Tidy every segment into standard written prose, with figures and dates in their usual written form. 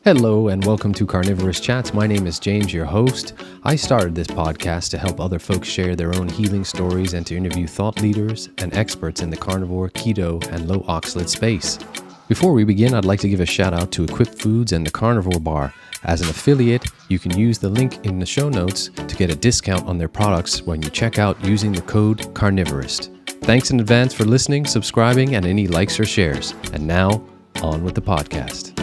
Hello and welcome to Carnivorist Chats. My name is James, your host. I started this podcast to help other folks share their own healing stories and to interview thought leaders and experts in the carnivore, keto, and low oxalate space. Before we begin, I'd like to give a shout out to Equip Foods and the Carnivore Bar. As an affiliate, you can use the link in the show notes to get a discount on their products when you check out using the code Carnivorist. Thanks in advance for listening, subscribing, and any likes or shares. And now, on with the podcast.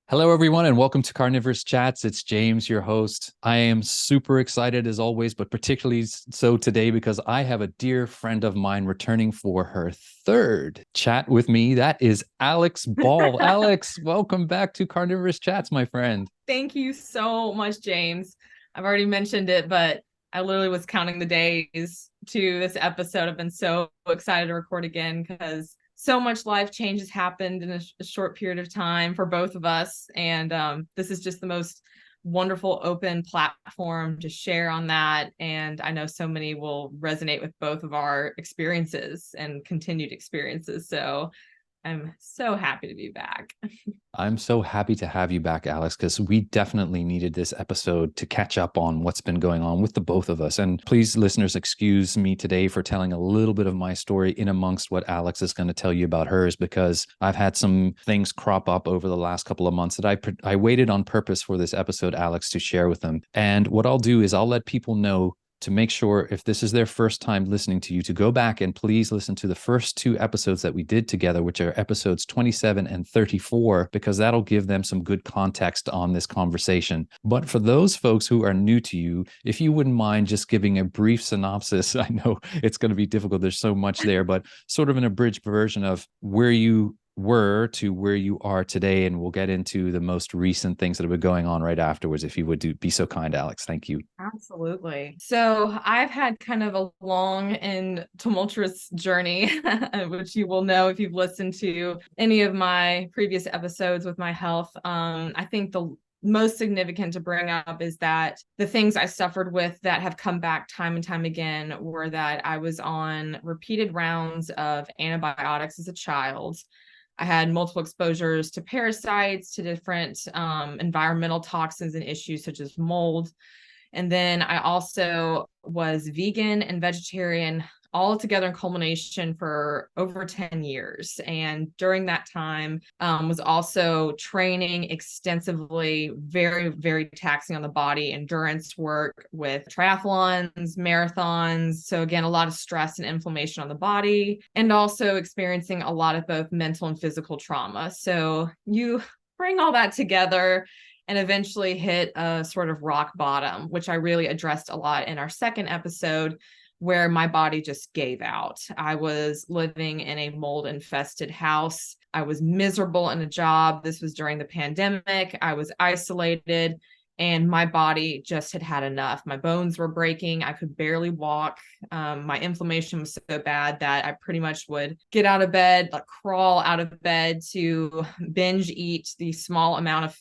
Hello, everyone, and welcome to Carnivorist Chats. It's James, your host. I am super excited as always, but particularly so today because I have a dear friend of mine returning for her third chat with me. That is Alex Ball. Alex, welcome back to Carnivorist Chats, my friend. Thank you so much, James. I've already mentioned it, but I literally was counting the days to this episode. I've been so excited to record again because so much life change has happened in a short period of time for both of us. And this is just the most wonderful open platform to share on that. And I know so many will resonate with both of our experiences and continued experiences. So I'm so happy to be back. I'm so happy to have you back, Alex, because we definitely needed this episode to catch up on what's been going on with the both of us. And please, listeners, excuse me today for telling a little bit of my story in amongst what Alex is going to tell you about hers, because I've had some things crop up over the last couple of months that I waited on purpose for this episode, Alex, to share with them. And what I'll do is I'll let people know to make sure, if this is their first time listening to you, to go back and please listen to the first two episodes that we did together, which are episodes 27 and 34, because that'll give them some good context on this conversation. But for those folks who are new to you, if you wouldn't mind just giving a brief synopsis, I know it's going to be difficult, there's so much there, but sort of an abridged version of where you were to where you are today, and we'll get into the most recent things that have been going on right afterwards, if you would be so kind, Alex. Thank you. Absolutely. So I've had kind of a long and tumultuous journey, which you will know if you've listened to any of my previous episodes with my health. I think the most significant to bring up is that the things I suffered with that have come back time and time again were that I was on repeated rounds of antibiotics as a child. I had multiple exposures to parasites, to different environmental toxins and issues such as mold. And then I also was vegan and vegetarian all together in culmination for over 10 years. And during that time, was also training extensively, very, very taxing on the body, endurance work with triathlons, marathons. So again, a lot of stress and inflammation on the body, and also experiencing a lot of both mental and physical trauma. So you bring all that together and eventually hit a sort of rock bottom, which I really addressed a lot in our second episode, where my body just gave out. I was living in a mold infested house. I was miserable in a job. This was during the pandemic. I was isolated and my body just had enough. My bones were breaking. I could barely walk. My inflammation was so bad that I pretty much would get out of bed, like crawl out of bed to binge eat the small amount of,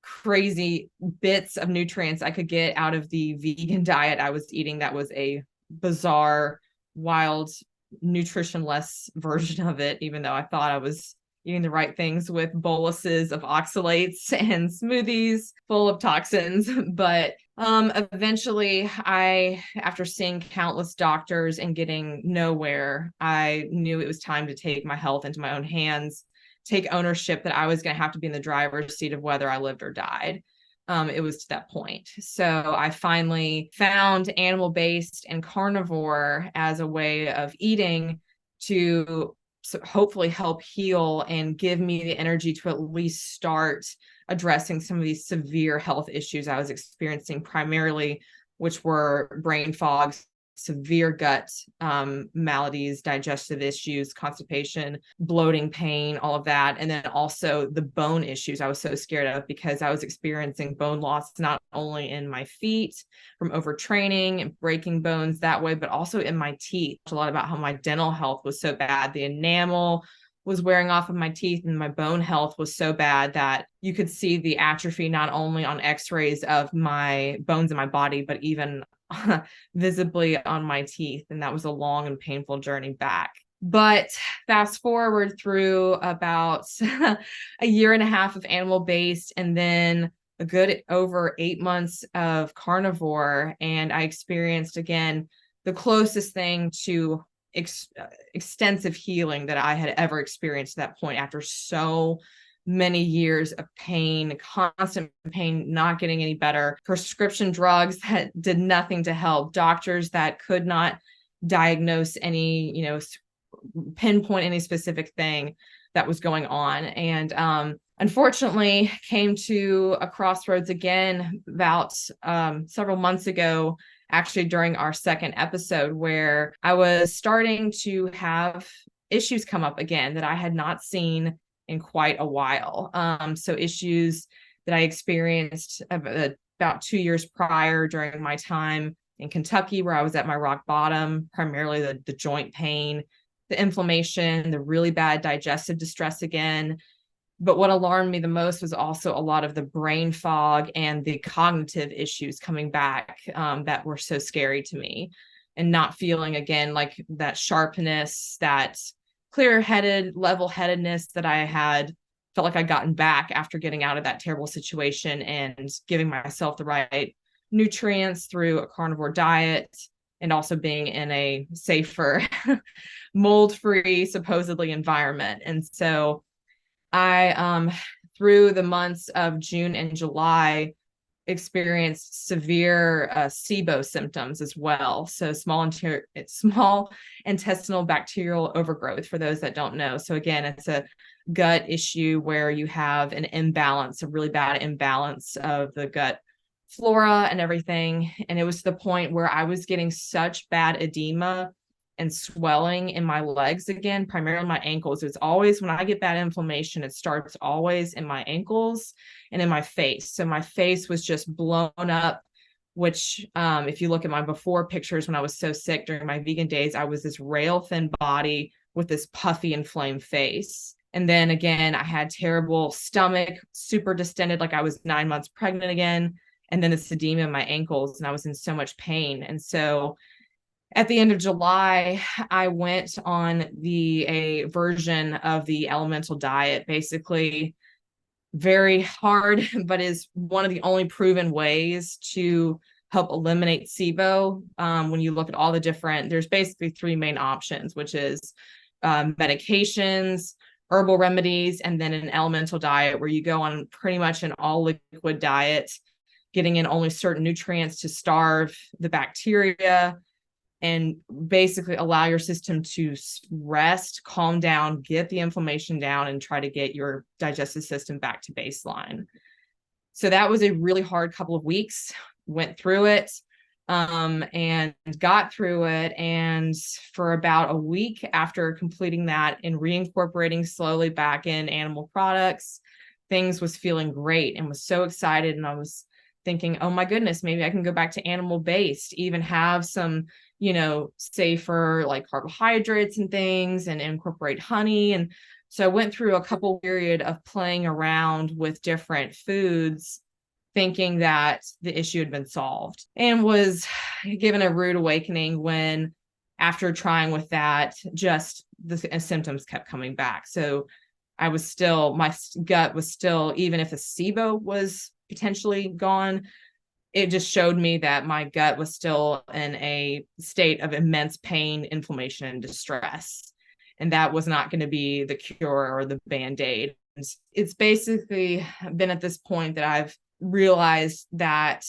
crazy bits of nutrients I could get out of the vegan diet I was eating. That was a bizarre, wild, nutritionless version of it, even though I thought I was eating the right things with boluses of oxalates and smoothies full of toxins. But eventually after seeing countless doctors and getting nowhere, I knew it was time to take my health into my own hands, take ownership that I was going to have to be in the driver's seat of whether I lived or died. It was to that point. So I finally found animal-based and carnivore as a way of eating to hopefully help heal and give me the energy to at least start addressing some of these severe health issues I was experiencing, primarily, which were brain fog, severe gut maladies, digestive issues, constipation, bloating, pain, all of that. And then also the bone issues I was so scared of because I was experiencing bone loss, not only in my feet from overtraining and breaking bones that way, but also in my teeth. A lot about how my dental health was so bad. The enamel was wearing off of my teeth and my bone health was so bad that you could see the atrophy not only on x-rays of my bones in my body, but even visibly on my teeth. And that was a long and painful journey back. But fast forward through about a year and a half of animal-based, and then a good over 8 months of carnivore. And I experienced, again, the closest thing to extensive healing that I had ever experienced at that point, after so many years of pain, constant pain, not getting any better, prescription drugs that did nothing to help, doctors that could not diagnose any, pinpoint any specific thing that was going on. And unfortunately came to a crossroads again about several months ago, actually during our second episode, where I was starting to have issues come up again that I had not seen in quite a while. So issues that I experienced about 2 years prior during my time in Kentucky, where I was at my rock bottom, primarily the joint pain, the inflammation, the really bad digestive distress again. But what alarmed me the most was also a lot of the brain fog and the cognitive issues coming back that were so scary to me, and not feeling again like that sharpness, that clear-headed, level-headedness that I had felt like I'd gotten back after getting out of that terrible situation and giving myself the right nutrients through a carnivore diet, and also being in a safer, mold-free, supposedly, environment. And so I, through the months of June and July, experienced severe SIBO symptoms as well. So small intestinal bacterial overgrowth, for those that don't know. So again, it's a gut issue where you have an imbalance, a really bad imbalance of the gut flora and everything. And it was to the point where I was getting such bad edema and swelling in my legs again, primarily my ankles. It's always, when I get bad inflammation, it starts always in my ankles and in my face. So my face was just blown up, which if you look at my before pictures when I was so sick during my vegan days, I was this rail thin body with this puffy inflamed face. And then again, I had terrible stomach, super distended, like I was 9 months pregnant again. And then this edema in my ankles, and I was in so much pain. And so at the end of July, I went on a version of the elemental diet, basically very hard, but is one of the only proven ways to help eliminate SIBO. When you look at all the different, there's basically three main options, which is medications, herbal remedies, and then an elemental diet, where you go on pretty much an all liquid diet, getting in only certain nutrients to starve the bacteria and basically allow your system to rest, calm down, get the inflammation down, and try to get your digestive system back to baseline. So that was a really hard couple of weeks. Went through it and got through it. And for about a week after completing that and reincorporating slowly back in animal products, things was feeling great and was so excited. And I was thinking, oh my goodness, maybe I can go back to animal based, even have some, safer like carbohydrates and things, and incorporate honey. And so I went through a couple period of playing around with different foods, thinking that the issue had been solved, and was given a rude awakening when, after trying with that, just the symptoms kept coming back. So my gut was still, even if the SIBO was potentially gone, it just showed me that my gut was still in a state of immense pain, inflammation, and distress. And that was not going to be the cure or the Band-Aid. It's basically been at this point that I've realized that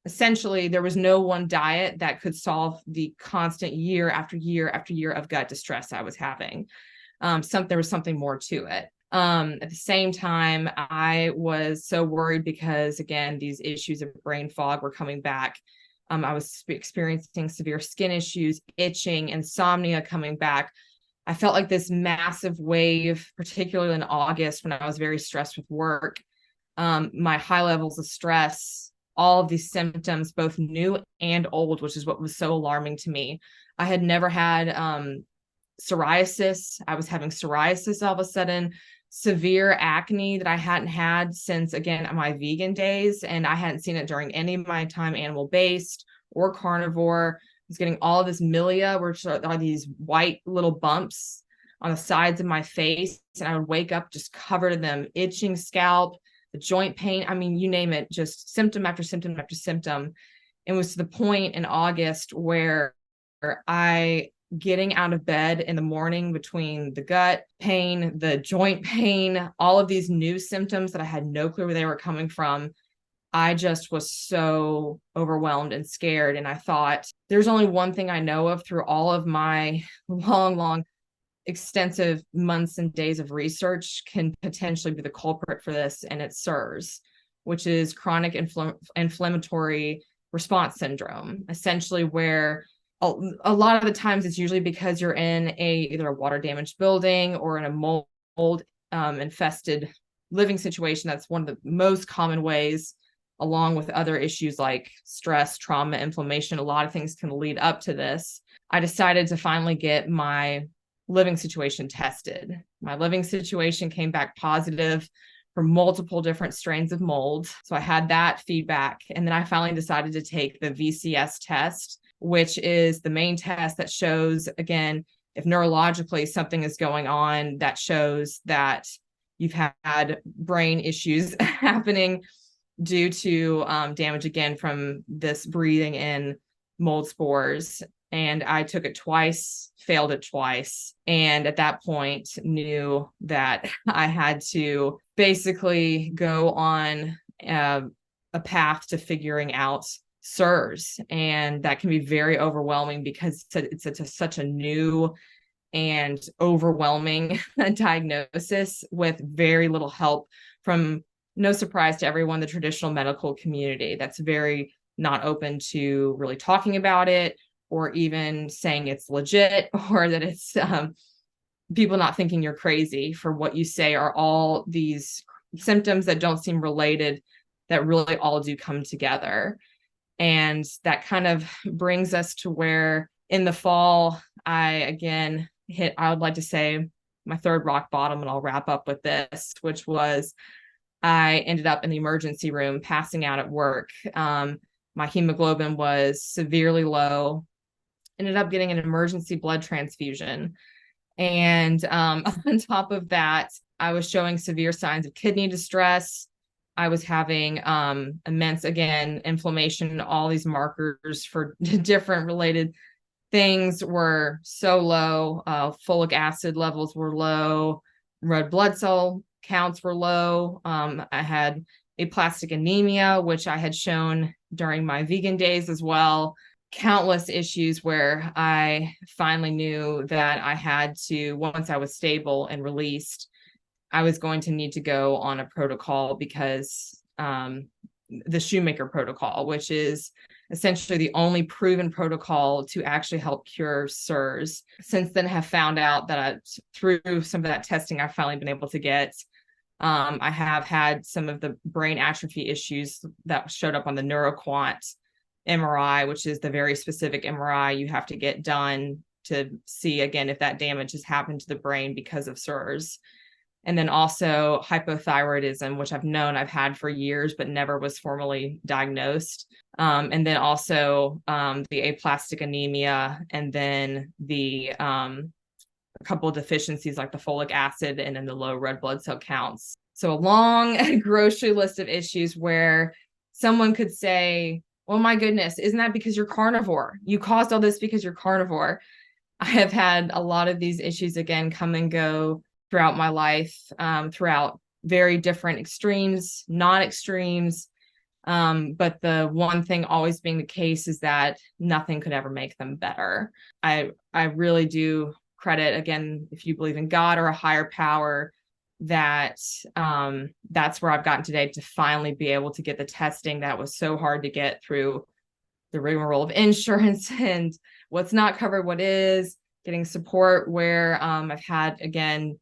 essentially there was no one diet that could solve the constant year after year after year of gut distress I was having. There was something more to it. At the same time, I was so worried because, again, these issues of brain fog were coming back. I was experiencing severe skin issues, itching, insomnia coming back. I felt like this massive wave, particularly in August when I was very stressed with work. My high levels of stress, all of these symptoms, both new and old, which is what was so alarming to me. I had never had psoriasis. I was having psoriasis all of a sudden, severe acne that I hadn't had since, again, my vegan days. And I hadn't seen it during any of my time animal-based or carnivore. I was getting all of this milia, which are these white little bumps on the sides of my face. And I would wake up just covered in them, itching scalp, the joint pain. I mean, you name it, just symptom after symptom after symptom. It was to the point in August where I getting out of bed in the morning, between the gut pain, the joint pain, all of these new symptoms that I had no clue where they were coming from, I just was so overwhelmed and scared. And I thought, there's only one thing I know of through all of my long, extensive months and days of research can potentially be the culprit for this. And it's CIRS, which is chronic inflammatory response syndrome, essentially where a lot of the times it's usually because you're in either a water damaged building or in a mold infested living situation. That's one of the most common ways, along with other issues like stress, trauma, inflammation. A lot of things can lead up to this. I decided to finally get my living situation tested. My living situation came back positive for multiple different strains of mold. So I had that feedback. And then I finally decided to take the VCS test, which is the main test that shows, again, if neurologically something is going on, that shows that you've had brain issues happening due to damage, again, from this breathing in mold spores. And I took it twice, failed it twice. And at that point knew that I had to basically go on a path to figuring out CIRS. And that can be very overwhelming because it's such a new and overwhelming diagnosis with very little help from, no surprise to everyone, the traditional medical community that's very not open to really talking about it, or even saying it's legit, or that it's people not thinking you're crazy for what you say are all these symptoms that don't seem related, that really all do come together. And that kind of brings us to where in the fall, I again hit, I would like to say, my third rock bottom, and I'll wrap up with this, which was I ended up in the emergency room passing out at work. My hemoglobin was severely low, ended up getting an emergency blood transfusion. And on top of that, I was showing severe signs of kidney distress. I was having immense, again, inflammation. All these markers for different related things were so low. Folic acid levels were low. Red blood cell counts were low. I had aplastic anemia, which I had shown during my vegan days as well. Countless issues where I finally knew that I had to, once I was stable and released, I was going to need to go on a protocol, because the Shoemaker protocol, which is essentially the only proven protocol to actually help cure CIRS. Since then, have found out that through some of that testing I've finally been able to get, I have had some of the brain atrophy issues that showed up on the NeuroQuant MRI, which is the very specific MRI you have to get done to see, again, if that damage has happened to the brain because of CIRS. And then also hypothyroidism, which I've had for years, but never was formally diagnosed. And then also the aplastic anemia, and then the a couple of deficiencies like the folic acid and then the low red blood cell counts. So a long grocery list of issues where someone could say, oh my goodness, isn't that because you're carnivore? You caused all this because you're carnivore. I have had a lot of these issues, again, come and go throughout my life, throughout very different extremes, non-extremes. But the one thing always being the case is that nothing could ever make them better. I really do credit, again, if you believe in God or a higher power, that that's where I've gotten today, to finally be able to get the testing that was so hard to get through the rigmarole of insurance and what's not covered, what is, getting support where I've had, again,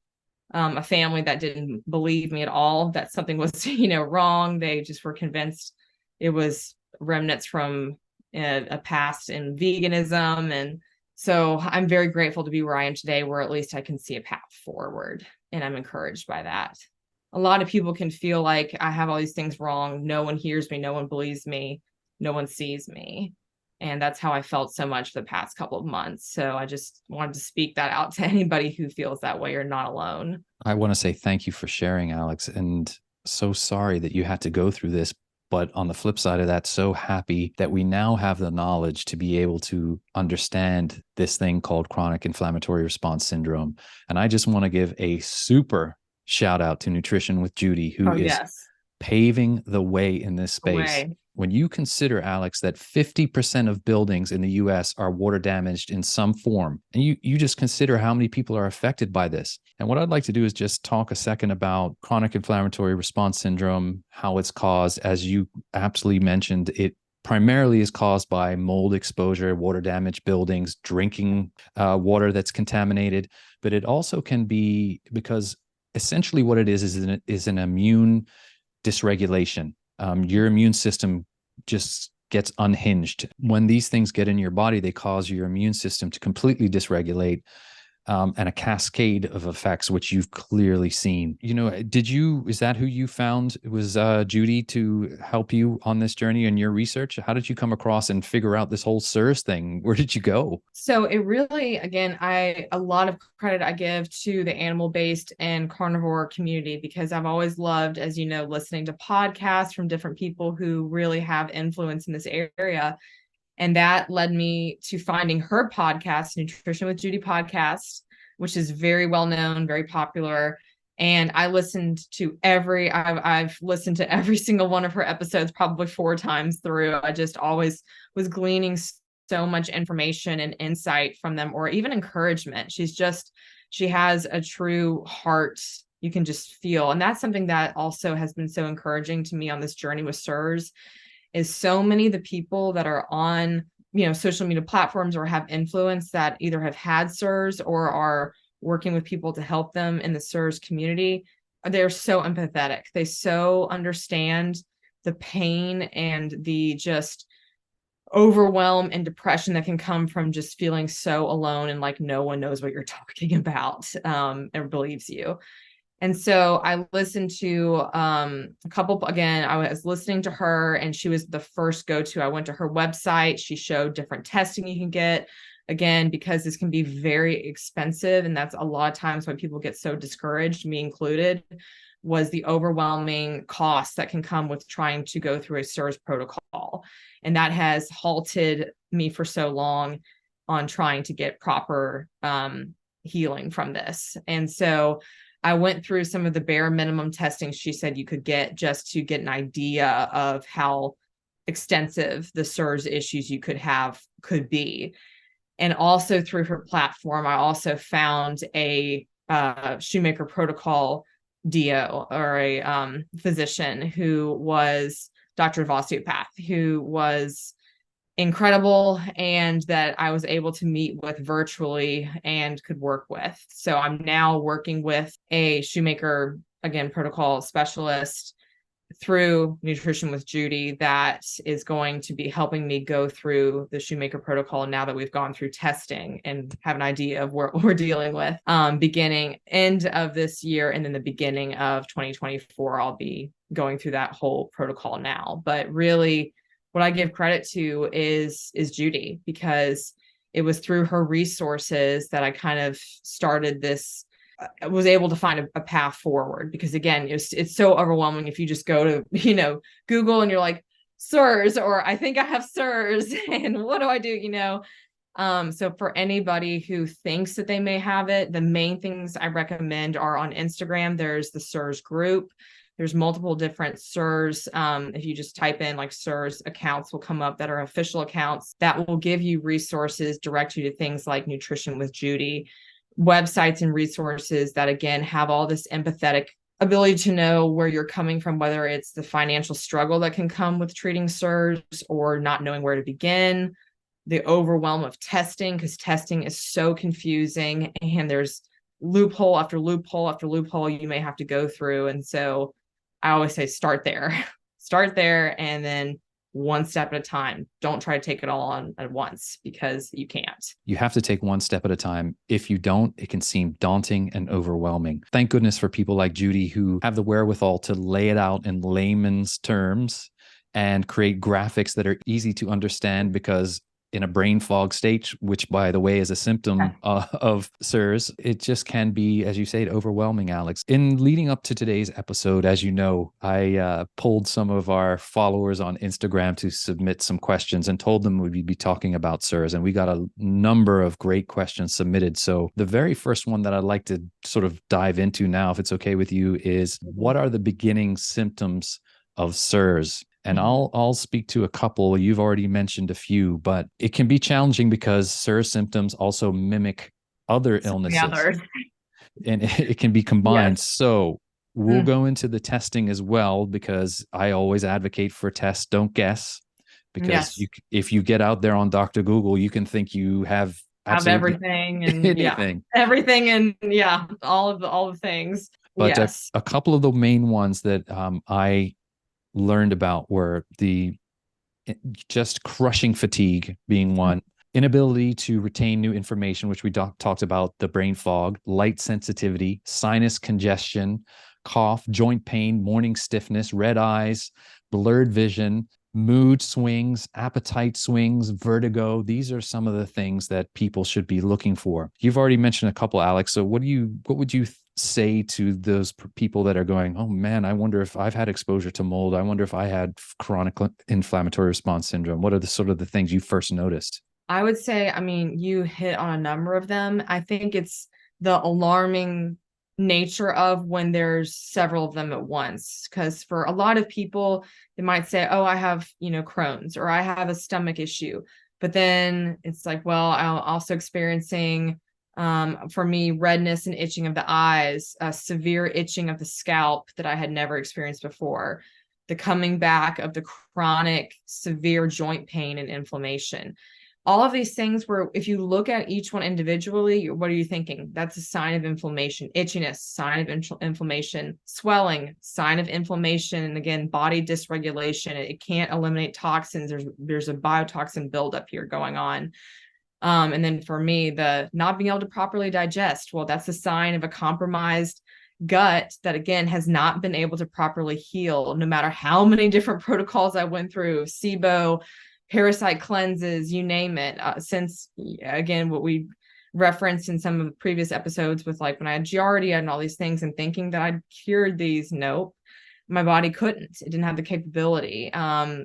a family that didn't believe me at all, that something was, wrong. They just were convinced it was remnants from a past in veganism. And so I'm very grateful to be where I am today, where at least I can see a path forward, and I'm encouraged by that. A lot of people can feel like I have all these things wrong. No one hears me. No one believes me. No one sees me. And that's how I felt so much for the past couple of months. So I just wanted to speak that out to anybody who feels that way. You're not alone. I want to say thank you for sharing, Alex, and so sorry that you had to go through this. But on the flip side of that, so happy that we now have the knowledge to be able to understand this thing called chronic inflammatory response syndrome. And I just want to give a super shout out to Nutrition with Judy, who is Yes. paving the way in this space. Way. When you consider, Alex, that 50% of buildings in the US are water damaged in some form, and you just consider how many people are affected by this. And what I'd like to do is just talk a second about chronic inflammatory response syndrome, how it's caused. As you aptly mentioned, it primarily is caused by mold exposure, water damaged buildings, drinking water that's contaminated, but it also can be because essentially what it is an immune dysregulation. Your immune system just gets unhinged. When these things get in your body, they cause your immune system to completely dysregulate, and a cascade of effects, which you've clearly seen. Is that who you found? It was Judy to help you on this journey in your research? How did you come across and figure out this whole CIRS thing? Where did you go? So it really, again, a lot of credit I give to the animal-based and carnivore community, because I've always loved, as you know, listening to podcasts from different people who really have influence in this area. And that led me to finding her podcast, Nutrition with Judy podcast, which is very well known, very popular. And I listened to I've listened to every single one of her episodes, probably 4 times through. I just always was gleaning so much information and insight from them, or even encouragement. She has a true heart you can just feel. And that's something that also has been so encouraging to me on this journey with CIRS, is so many of the people that are on, social media platforms or have influence that either have had CIRS or are working with people to help them in the CIRS community. They're so empathetic. They so understand the pain and the just overwhelm and depression that can come from just feeling so alone and like no one knows what you're talking about, and believes you. And so I listened to a couple, again, I was listening to her and she was the first go-to. I went to her website. She showed different testing you can get, again, because this can be very expensive. And that's a lot of times why people get so discouraged, me included, was the overwhelming cost that can come with trying to go through a CIRS protocol. And that has halted me for so long on trying to get proper healing from this. And so I went through some of the bare minimum testing she said you could get just to get an idea of how extensive the CIRS issues you could be. And also through her platform, I also found a Shoemaker protocol DO, or a physician who was Dr. Osteopath, who was incredible, and that I was able to meet with virtually and could work with. So I'm now working with a Shoemaker, again, protocol specialist through Nutrition with Judy that is going to be helping me go through the Shoemaker protocol now that we've gone through testing and have an idea of what we're dealing with. Beginning end of this year and then the beginning of 2024, I'll be going through that whole protocol now. But really, what I give credit to is Judy, because it was through her resources that I kind of started this. I was able to find a path forward, because again, it's so overwhelming if you just go to, Google and you're like, CIRS, or I think I have CIRS and what do I do, so for anybody who thinks that they may have it, the main things I recommend are on Instagram. There's the CIRS group. There's multiple different CIRS. If you just type in like CIRS accounts will come up that are official accounts that will give you resources, direct you to things like Nutrition with Judy, websites and resources that, again, have all this empathetic ability to know where you're coming from, whether it's the financial struggle that can come with treating CIRS or not knowing where to begin, the overwhelm of testing, because testing is so confusing and there's loophole after loophole after loophole you may have to go through. And so I always say, start there, and then one step at a time. Don't try to take it all on at once, because you can't. You have to take one step at a time. If you don't, it can seem daunting and overwhelming. Thank goodness for people like Judy who have the wherewithal to lay it out in layman's terms and create graphics that are easy to understand, because in a brain fog state, which, by the way, is a symptom of CIRS. It just can be, as you say, overwhelming, Alex. In leading up to today's episode, as you know, I pulled some of our followers on Instagram to submit some questions and told them we'd be talking about CIRS. And we got a number of great questions submitted. So the very first one that I'd like to sort of dive into now, if it's okay with you, is what are the beginning symptoms of CIRS? And I'll speak to a couple. You've already mentioned a few, but it can be challenging because CIRS symptoms also mimic other illnesses, and it can be combined. Yes. So we'll go into the testing as well, because I always advocate for test, don't guess, because if you get out there on Dr. Google, you can think you have everything and anything, everything, and all the things. But a couple of the main ones that I learned about were the just crushing fatigue being one, inability to retain new information, which we talked about, the brain fog, light sensitivity, sinus congestion, cough, joint pain, morning stiffness, red eyes, blurred vision, mood swings, appetite swings, vertigo. These are some of the things that people should be looking for. You've already mentioned a couple, Alex. So what would you say to those people that are going, oh man, I wonder if I've had exposure to mold. I wonder if I had chronic inflammatory response syndrome. What are the sort of the things you first noticed? I would say, you hit on a number of them. I think it's the alarming nature of when there's several of them at once. Because for a lot of people, they might say, oh, I have, Crohn's, or I have a stomach issue. But then it's like, well, I'm also experiencing for me, redness and itching of the eyes, severe itching of the scalp that I had never experienced before, the coming back of the chronic severe joint pain and inflammation. All of these things where if you look at each one individually, what are you thinking? That's a sign of inflammation. Itchiness, sign of inflammation. Swelling, sign of inflammation. And again, body dysregulation. It can't eliminate toxins. There's a biotoxin buildup here going on. And then for me, the not being able to properly digest, well, that's a sign of a compromised gut that, again, has not been able to properly heal, no matter how many different protocols I went through, SIBO, parasite cleanses, you name it. Since, again, what we referenced in some of the previous episodes with like when I had Giardia and all these things and thinking that I'd cured these, nope. My body couldn't. It didn't have the capability.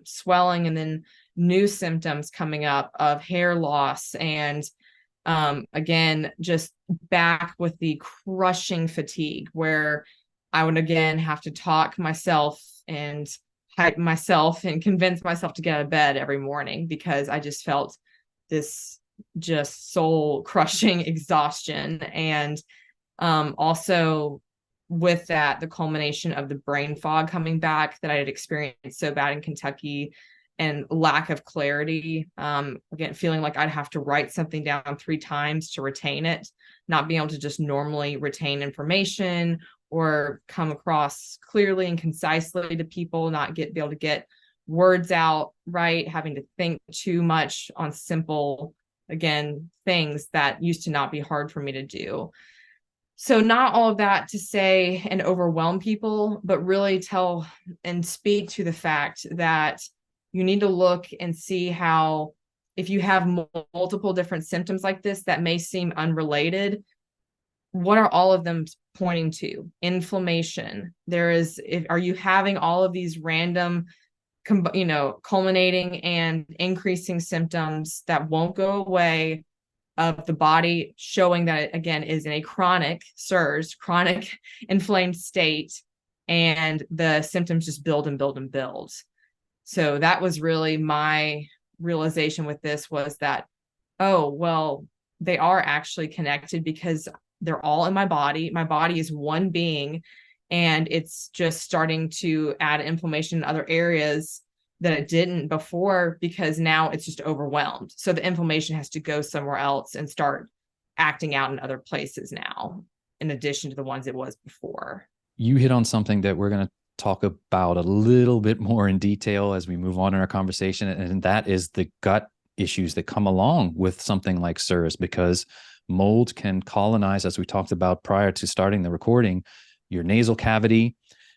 Swelling, and then new symptoms coming up of hair loss, and again, just back with the crushing fatigue, where I would again have to talk myself and hype myself and convince myself to get out of bed every morning, because I just felt this just soul crushing exhaustion. And also with that, the culmination of the brain fog coming back that I had experienced so bad in Kentucky, and lack of clarity. Again, feeling like I'd have to write something down 3 times to retain it, not being able to just normally retain information or come across clearly and concisely to people, not be able to get words out right, having to think too much on simple, again, things that used to not be hard for me to do. So not all of that to say and overwhelm people, but really tell and speak to the fact that you need to look and see how, if you have multiple different symptoms like this that may seem unrelated, what are all of them pointing to? Inflammation. Are you having all of these random, culminating and increasing symptoms that won't go away, of the body showing that it, again, is in a chronic CIRS, chronic inflamed state, and the symptoms just build and build and build. So that was really my realization with this, was that, oh, well, they are actually connected, because they're all in my body. My body is one being, and it's just starting to add inflammation in other areas that it didn't before, because now it's just overwhelmed. So the inflammation has to go somewhere else and start acting out in other places now, in addition to the ones it was before. You hit on something that we're going to talk about a little bit more in detail as we move on in our conversation, and that is the gut issues that come along with something like CIRS, because mold can colonize, as we talked about prior to starting the recording, your nasal cavity.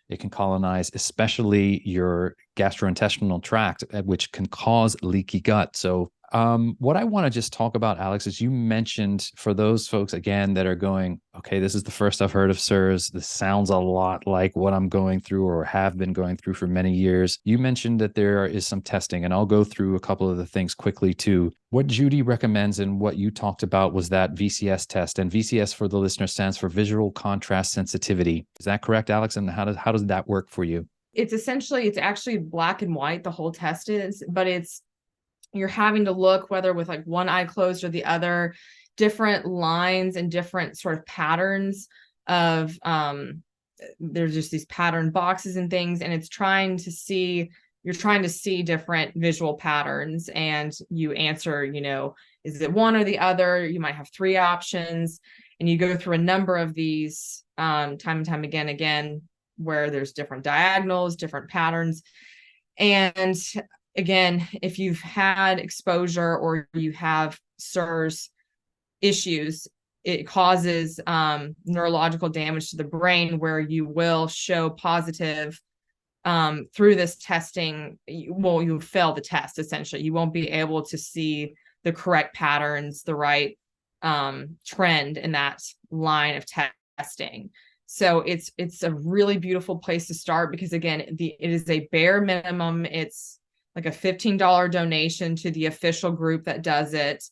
It can colonize especially your gastrointestinal tract, which can cause leaky gut. So What I want to just talk about, Alex, is you mentioned for those folks again that are going, okay, this is the first I've heard of CIRS. This sounds a lot like what I'm going through or have been going through for many years. You mentioned that there is some testing, and I'll go through a couple of the things quickly too. What Judy recommends and what you talked about was that VCS test, and VCS for the listener stands for visual contrast sensitivity. Is that correct, Alex? And how does that work for you? It's actually black and white, the whole test is, but you're having to look whether with like one eye closed or the other, different lines and different sort of patterns of there's just these pattern boxes and things, and you're trying to see different visual patterns, and you answer, is it one or the other? You might have three options, and you go through a number of these time and time again, where there's different diagonals, different patterns. And again, if you've had exposure or you have CIRS issues, it causes neurological damage to the brain, where you will show positive through this testing. You fail the test, essentially. You won't be able to see the correct patterns, the right trend in that line of testing. So it's a really beautiful place to start, because again, it is a bare minimum. It's like a $15 donation to the official group that does it.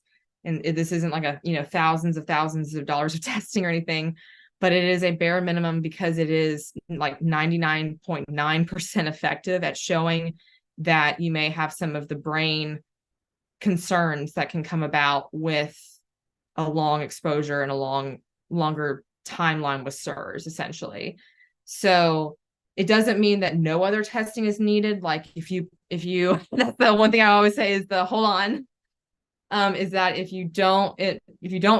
And this isn't like thousands of dollars of testing or anything, but it is a bare minimum, because it is like 99.9% effective at showing that you may have some of the brain concerns that can come about with a long exposure and a longer timeline with CIRS, essentially. So it doesn't mean that no other testing is needed. Like if you that's the one thing I always say is the hold on, is that if you don't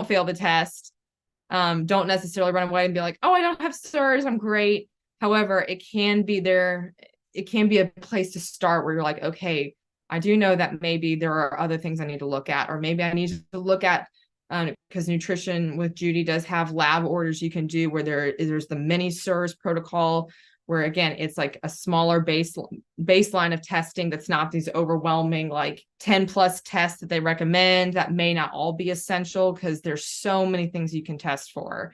fail the test, don't necessarily run away and be like, oh, I don't have CIRS, I'm great. However, it can be a place to start where you're like, okay, I do know that maybe there are other things I need to look at, or maybe I need to look at, because Nutrition with Judy does have lab orders you can do, where there's the mini CIRS protocol, where again, it's like a smaller baseline of testing that's not these overwhelming like 10 plus tests that they recommend that may not all be essential, because there's so many things you can test for.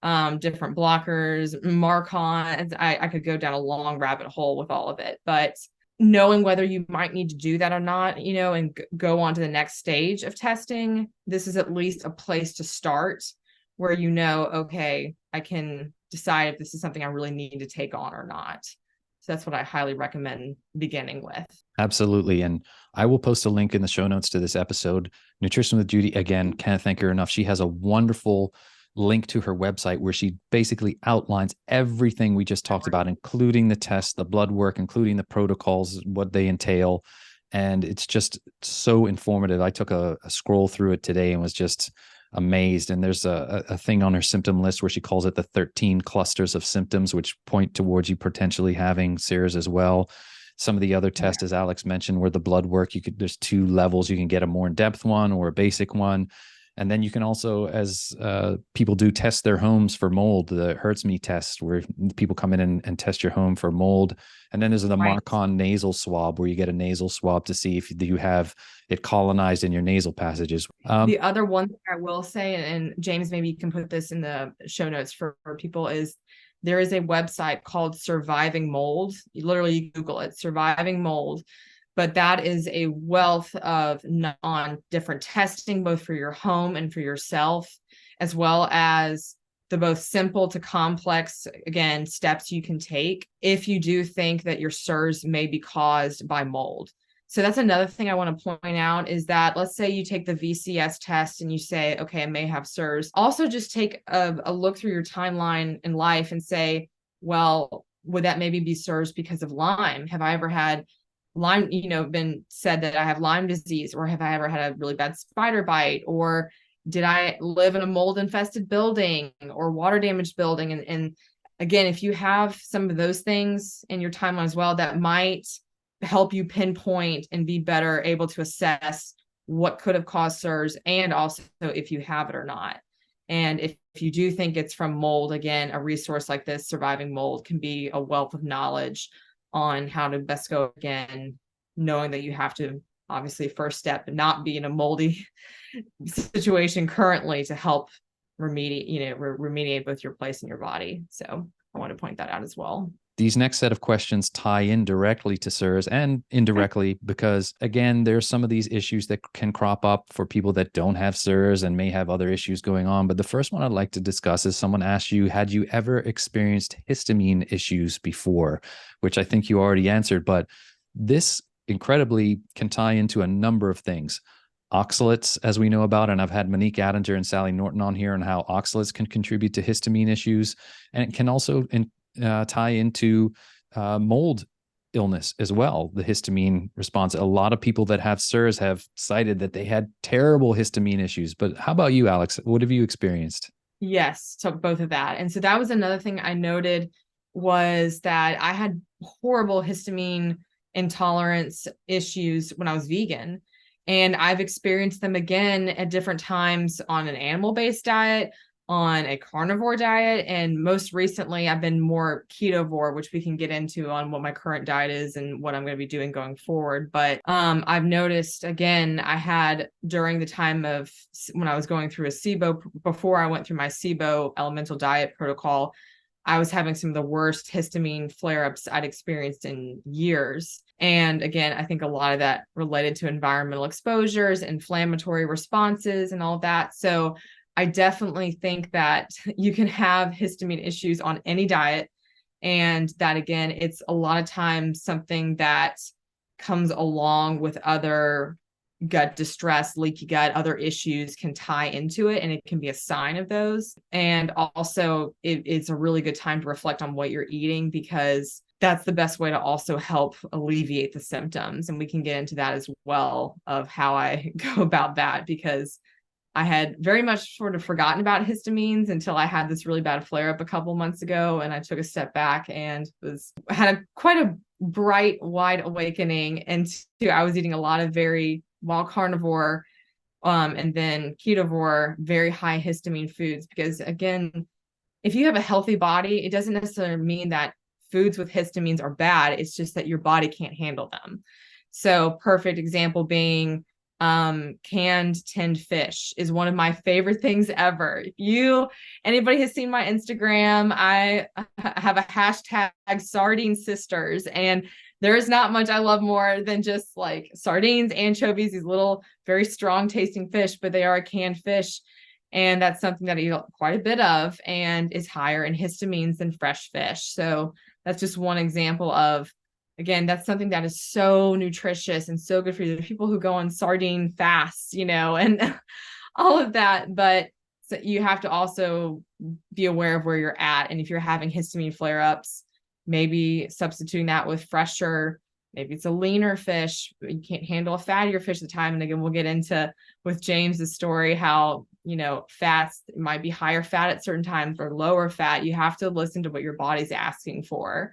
Different blockers, Marcon. I could go down a long rabbit hole with all of it, but knowing whether you might need to do that or not, and go on to the next stage of testing, this is at least a place to start where okay, I can decide if this is something I really need to take on or not. So that's what I highly recommend beginning with. Absolutely. And I will post a link in the show notes to this episode. Nutrition with Judy, again, can't thank her enough. She has a wonderful link to her website where she basically outlines everything we just talked about, including the tests, the blood work, including the protocols, what they entail. And it's just so informative. I took a scroll through it today and was just amazed. And there's a thing on her symptom list where she calls it the 13 clusters of symptoms, which point towards you potentially having CIRS as well. Some of the other tests, as Alex mentioned, where the blood work, there's two levels. You can get a more in-depth one or a basic one. And then you can also, as people do, test their homes for mold, the Hurts Me test, where people come in and test your home for mold. And then there's the Marcon nasal swab, where you get a nasal swab to see if you have it colonized in your nasal passages. The other one thing I will say, and James, maybe you can put this in the show notes for people, is there is a website called Surviving Mold. You literally Google it, Surviving Mold. But that is a wealth of on different testing, both for your home and for yourself, as well as the both simple to complex, again, steps you can take if you do think that your CIRS may be caused by mold. So that's another thing I want to point out, is that let's say you take the VCS test and you say, okay, I may have CIRS. Also just take a look through your timeline in life and say, well, would that maybe be CIRS because of Lyme? Have I ever had Lyme, been said that I have Lyme disease, or have I ever had a really bad spider bite, or did I live in a mold infested building or water damaged building? And again, if you have some of those things in your timeline as well, that might help you pinpoint and be better able to assess what could have caused CIRS, and also if you have it or not. And if you do think it's from mold, again, a resource like this, Surviving Mold, can be a wealth of knowledge on how to best go, again, knowing that you have to obviously first step and not be in a moldy situation currently to help remediate both your place and your body. So I want to point that out as well. These next set of questions tie in directly to CIRS and indirectly because, again, there's some of these issues that can crop up for people that don't have CIRS and may have other issues going on. But the first one I'd like to discuss is someone asked you, had you ever experienced histamine issues before? Which I think you already answered, but this incredibly can tie into a number of things. Oxalates, as we know about, and I've had Monique Addinger and Sally Norton on here on how oxalates can contribute to histamine issues, and it can also tie into mold illness as well, the histamine response. A lot of people that have CIRS have cited that they had terrible histamine issues. But how about you, Alex? What have you experienced? Yes, so both of that. And so that was another thing I noted, was that I had horrible histamine intolerance issues when I was vegan. And I've experienced them again at different times on an animal-based diet, on a carnivore diet, and most recently I've been more ketovore, which we can get into on what my current diet is and what I'm going to be doing going forward. But I've noticed, again, I had during the time of when I was going through a SIBO, before I went through my SIBO elemental diet protocol, I was having some of the worst histamine flare-ups I'd experienced in years. And again, I think a lot of that related to environmental exposures, inflammatory responses, and all that. So I definitely think that you can have histamine issues on any diet. And that, again, it's a lot of times something that comes along with other gut distress, leaky gut, other issues can tie into it, and it can be a sign of those. And also it's a really good time to reflect on what you're eating, because that's the best way to also help alleviate the symptoms. And we can get into that as well, of how I go about that, because I had very much sort of forgotten about histamines until I had this really bad flare up a couple months ago, and I took a step back and had quite a bright, wide awakening. And I was eating a lot of very wild carnivore, and then ketovore, very high histamine foods. Because again, if you have a healthy body, it doesn't necessarily mean that foods with histamines are bad. It's just that your body can't handle them. So perfect example being canned tinned fish is one of my favorite things ever. If anybody has seen my Instagram, I have a hashtag sardine sisters, and there is not much I love more than just like sardines, anchovies, these little very strong tasting fish, but they are a canned fish. And that's something that I eat quite a bit of, and is higher in histamines than fresh fish. So that's just one example of, again, that's something that is so nutritious and so good for you. There's people who go on sardine fasts, and all of that. But so you have to also be aware of where you're at. And if you're having histamine flare-ups, maybe substituting that with fresher, maybe it's a leaner fish, but you can't handle a fattier fish at the time. And again, we'll get into with James's story, how, fats might be higher fat at certain times or lower fat. You have to listen to what your body's asking for.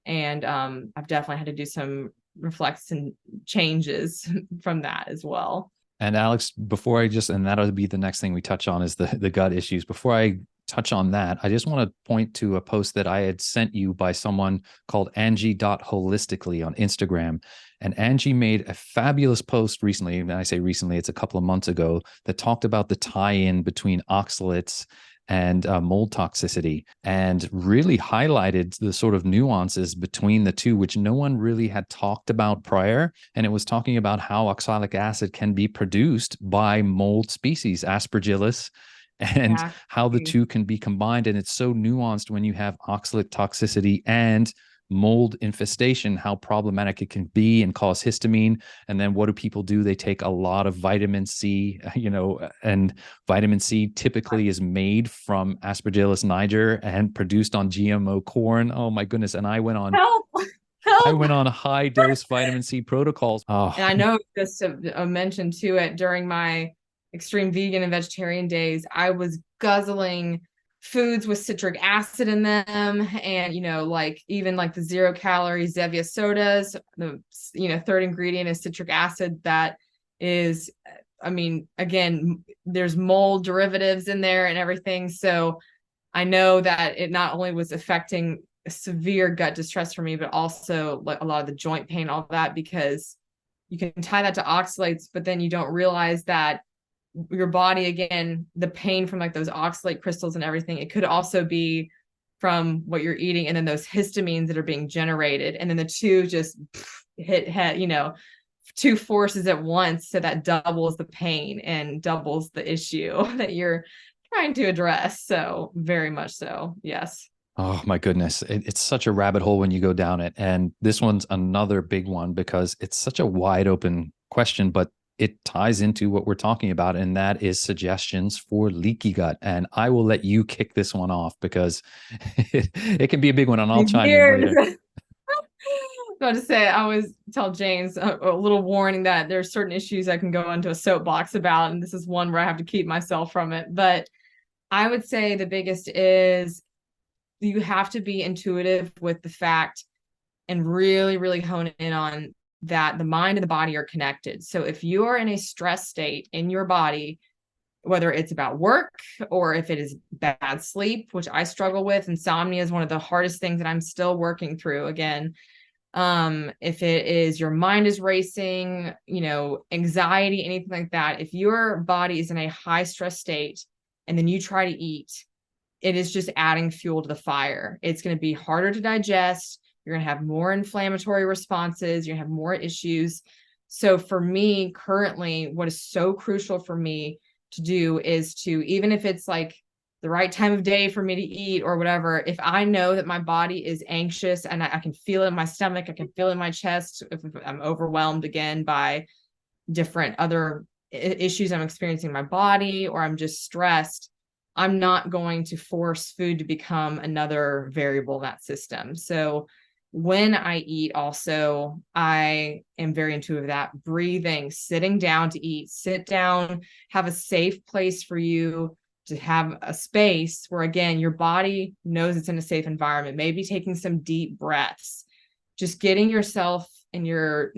And I've definitely had to do some reflection changes from that as well. And Alex, and that'll be the next thing we touch on, is the gut issues. Before I touch on that, I just want to point to a post that I had sent you by someone called Angie.holistically on Instagram. And Angie made a fabulous post recently, and I say recently, it's a couple of months ago, that talked about the tie-in between oxalates and mold toxicity, and really highlighted the sort of nuances between the two, which no one really had talked about prior. And it was talking about how oxalic acid can be produced by mold species, Aspergillus, and how the two can be combined. And it's so nuanced when you have oxalate toxicity and mold infestation, how problematic it can be and cause histamine. And then what do people do? They take a lot of vitamin C, and vitamin C typically is made from Aspergillus niger and produced on GMO corn. Oh my goodness. And I went on high dose vitamin C protocols. Oh. And I know, just a mention to it, during my extreme vegan and vegetarian days, I was guzzling foods with citric acid in them, and even like the 0-calorie Zevia sodas, the third ingredient is citric acid. That is, again, there's mold derivatives in there and everything. So I know that it not only was affecting severe gut distress for me, but also like a lot of the joint pain, all that, because you can tie that to oxalates, but then you don't realize that your body, again, the pain from like those oxalate crystals and everything, it could also be from what you're eating, and then those histamines that are being generated, and then the two just hit head, two forces at once, so that doubles the pain and doubles the issue that you're trying to address. So very much so, yes. Oh my goodness. It's such a rabbit hole when you go down it. And this one's another big one because it's such a wide open question, but it ties into what we're talking about. And that is suggestions for leaky gut. And I will let you kick this one off because it can be a big one, and I'll chime in later. About to say, I always tell James a little warning that there's certain issues I can go into a soapbox about, and this is one where I have to keep myself from it. But I would say the biggest is you have to be intuitive with the fact and really, really hone in on that the mind and the body are connected. So if you are in a stress state in your body, whether it's about work or if it is bad sleep, which I struggle with, insomnia is one of the hardest things that I'm still working through again. If it is your mind is racing, anxiety, anything like that, if your body is in a high stress state and then you try to eat, it is just adding fuel to the fire. It's going to be harder to digest. You're going to have more inflammatory responses. You're going to have more issues. So for me, currently, what is so crucial for me to do is to, even if it's like the right time of day for me to eat or whatever, if I know that my body is anxious and I can feel it in my stomach, I can feel it in my chest, if I'm overwhelmed again by different other issues I'm experiencing in my body, or I'm just stressed, I'm not going to force food to become another variable in that system. So when I eat also, I am very intuitive of that. Breathing, sitting down to eat, sit down, have a safe place for you to have a space where, again, your body knows it's in a safe environment, maybe taking some deep breaths, just getting yourself and your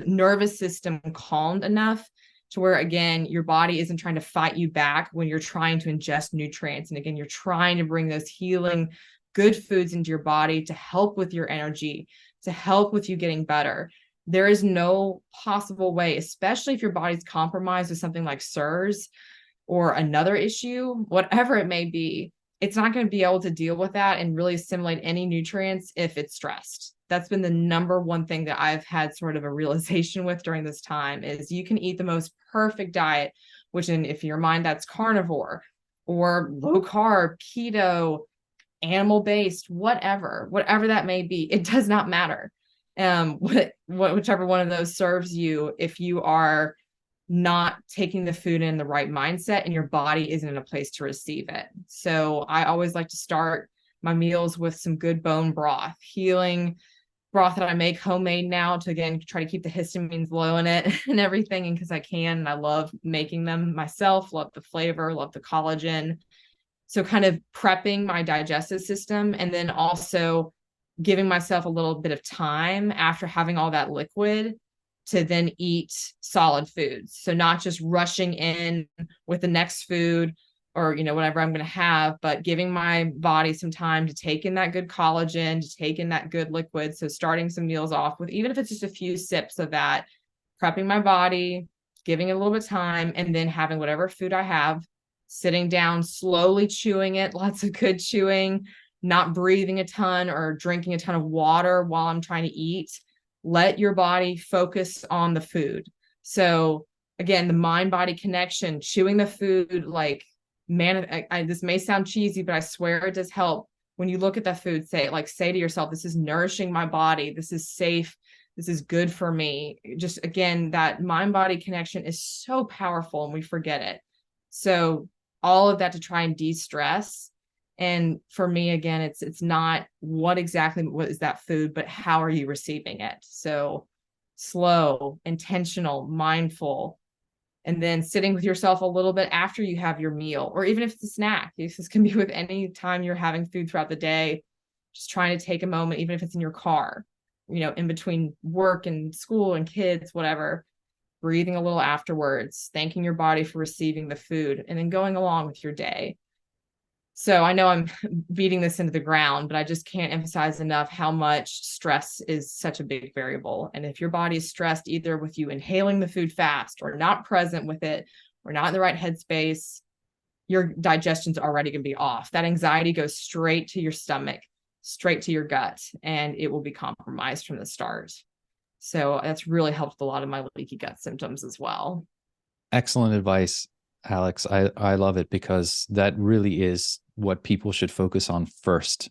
nervous system calmed enough to where, again, your body isn't trying to fight you back when you're trying to ingest nutrients. And again, you're trying to bring those healing, good foods into your body to help with your energy, to help with you getting better. There is no possible way, especially if your body's compromised with something like CIRS or another issue, whatever it may be, it's not going to be able to deal with that and really assimilate any nutrients if it's stressed. That's been the number one thing that I've had sort of a realization with during this time is you can eat the most perfect diet, which if your mind, that's carnivore or low carb, keto, animal-based, whatever that may be, it does not matter. Whichever one of those serves you, if you are not taking the food in the right mindset and your body isn't in a place to receive it. So I always like to start my meals with some good bone broth, healing broth that I make homemade now to, again, try to keep the histamines low in it and everything. And because I can, and I love making them myself, love the flavor, love the collagen. So kind of prepping my digestive system, and then also giving myself a little bit of time after having all that liquid to then eat solid foods. So not just rushing in with the next food or, whatever I'm going to have, but giving my body some time to take in that good collagen, to take in that good liquid. So starting some meals off with, even if it's just a few sips of that, prepping my body, giving it a little bit of time, and then having whatever food I have, sitting down, slowly chewing it, lots of good chewing, not breathing a ton or drinking a ton of water while I'm trying to eat. Let your body focus on the food. So again, the mind-body connection, chewing the food, like, man, this may sound cheesy, but I swear it does help. When you look at that food, say to yourself, this is nourishing my body. This is safe. This is good for me. Just, again, that mind-body connection is so powerful and we forget it. So all of that to try and de-stress. And for me, again, it's not what is that food, but how are you receiving it? So slow, intentional, mindful, and then sitting with yourself a little bit after you have your meal, or even if it's a snack. This can be with any time you're having food throughout the day, just trying to take a moment, even if it's in your car, in between work and school and kids, whatever, breathing a little afterwards, thanking your body for receiving the food, and then going along with your day. So I know I'm beating this into the ground, but I just can't emphasize enough how much stress is such a big variable. And if your body is stressed, either with you inhaling the food fast or not present with it or not in the right headspace, your digestion's already going to be off. That anxiety goes straight to your stomach, straight to your gut, and it will be compromised from the start. So that's really helped a lot of my leaky gut symptoms as well. Excellent advice, Alex. I love it because that really is what people should focus on first.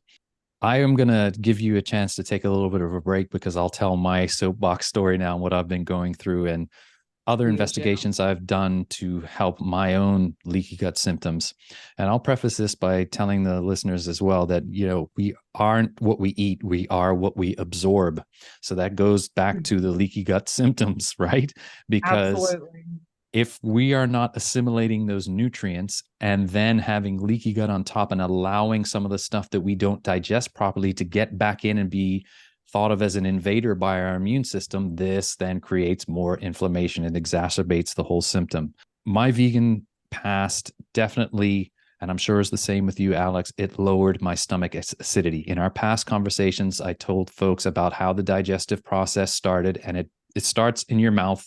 I am going to give you a chance to take a little bit of a break because I'll tell my soapbox story now, what I've been going through and other investigations I've done to help my own leaky gut symptoms. And I'll preface this by telling the listeners as well that, we aren't what we eat, we are what we absorb. So that goes back to the leaky gut symptoms, right? Because Absolutely. if we are not assimilating those nutrients and then having leaky gut on top and allowing some of the stuff that we don't digest properly to get back in and be thought of as an invader by our immune system, this then creates more inflammation and exacerbates the whole symptom. My vegan past definitely, and I'm sure it's the same with you, Alex, it lowered my stomach acidity. In our past conversations, I told folks about how the digestive process started, and it starts in your mouth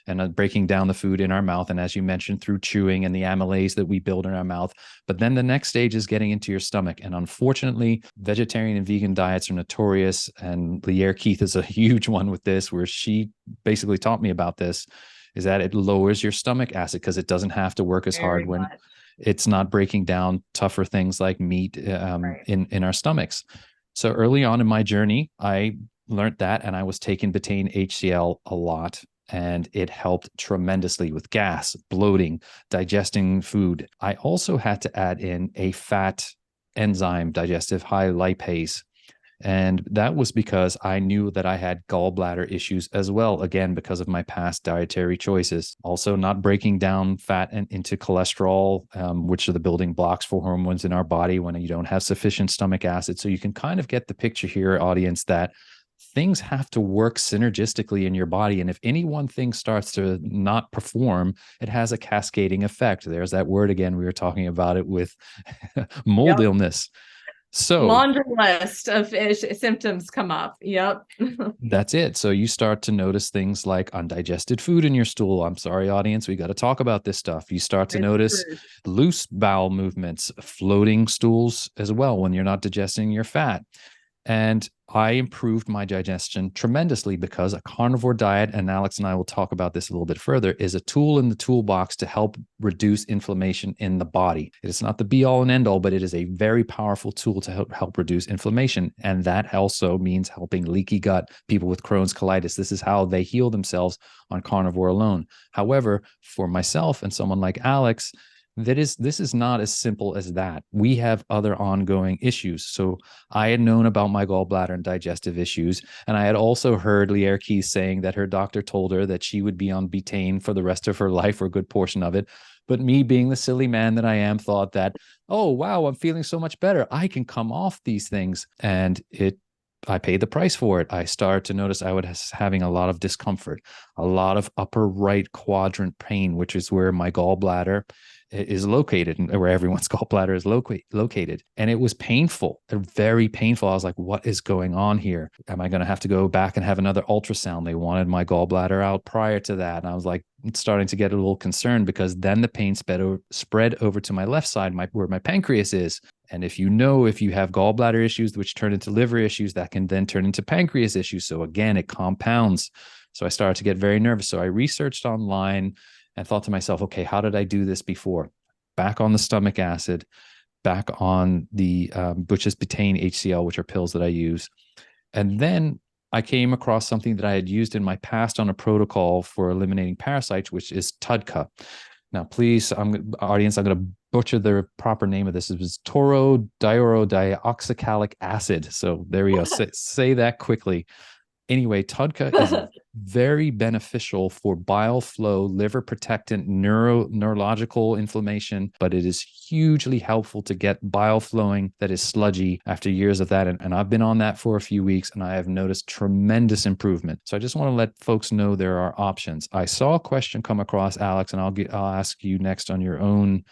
and breaking down the food in our mouth. And as you mentioned, through chewing and the amylase that we build in our mouth. But then the next stage is getting into your stomach. And unfortunately, vegetarian and vegan diets are notorious. And Leaire Keith is a huge one with this, where she basically taught me about this, is that it lowers your stomach acid because it doesn't have to work as hard when it's not breaking down tougher things like meat in our stomachs. So early on in my journey, I learned that, and I was taking betaine HCl a lot. And it helped tremendously with gas, bloating, digesting food. I also had to add in a fat enzyme, digestive high lipase. And that was because I knew that I had gallbladder issues as well, again, because of my past dietary choices. Also, not breaking down fat into cholesterol, which are the building blocks for hormones in our body when you don't have sufficient stomach acid. So you can kind of get the picture here, audience, that things have to work synergistically in your body. And if any one thing starts to not perform, it has a cascading effect. There's that word again. We were talking about it with mold illness. So laundry list of symptoms come up. Yep. That's it. So you start to notice things like undigested food in your stool. I'm sorry, audience, we got to talk about this stuff. You start to notice loose bowel movements, floating stools as well when you're not digesting your fat. And I improved my digestion tremendously because a carnivore diet, and Alex and I will talk about this a little bit further, is a tool in the toolbox to help reduce inflammation in the body. It is not the be all and end all, but it is a very powerful tool to help reduce inflammation. And that also means helping leaky gut, people with Crohn's colitis. This is how they heal themselves on carnivore alone. However, for myself and someone like Alex, this is not as simple as that. We have other ongoing issues. So I had known about my gallbladder and digestive issues, and I had also heard Leaire Keith saying that her doctor told her that she would be on betaine for the rest of her life, or a good portion of it. But me, being the silly man that I am, thought that, oh, wow, I'm feeling so much better. I can come off these things. And I paid the price for it. I started to notice I was having a lot of discomfort, a lot of upper right quadrant pain, which is where my gallbladder is located, and where everyone's gallbladder is located. And it was painful, very painful. I was like, what is going on here? Am I going to have to go back and have another ultrasound? They wanted my gallbladder out prior to that. And I was like, starting to get a little concerned, because then the pain spread over to my left side, where my pancreas is. And if you have gallbladder issues, which turn into liver issues, that can then turn into pancreas issues. So again, it compounds. So I started to get very nervous. So I researched online and thought to myself, okay, how did I do this before? Back on the stomach acid, back on the Butch's betaine HCl, which are pills that I use. And then I came across something that I had used in my past on a protocol for eliminating parasites, which is TUDCA. Now, please, audience, I'm going to butcher the proper name of this. It was toro-dioroxicalic acid. So there we go. Say that quickly. Anyway, TUDCA is very beneficial for bile flow, liver protectant, neurological inflammation, but it is hugely helpful to get bile flowing that is sludgy after years of that. And I've been on that for a few weeks, and I have noticed tremendous improvement. So I just want to let folks know there are options. I saw a question come across, Alex, and I'll ask you next on your own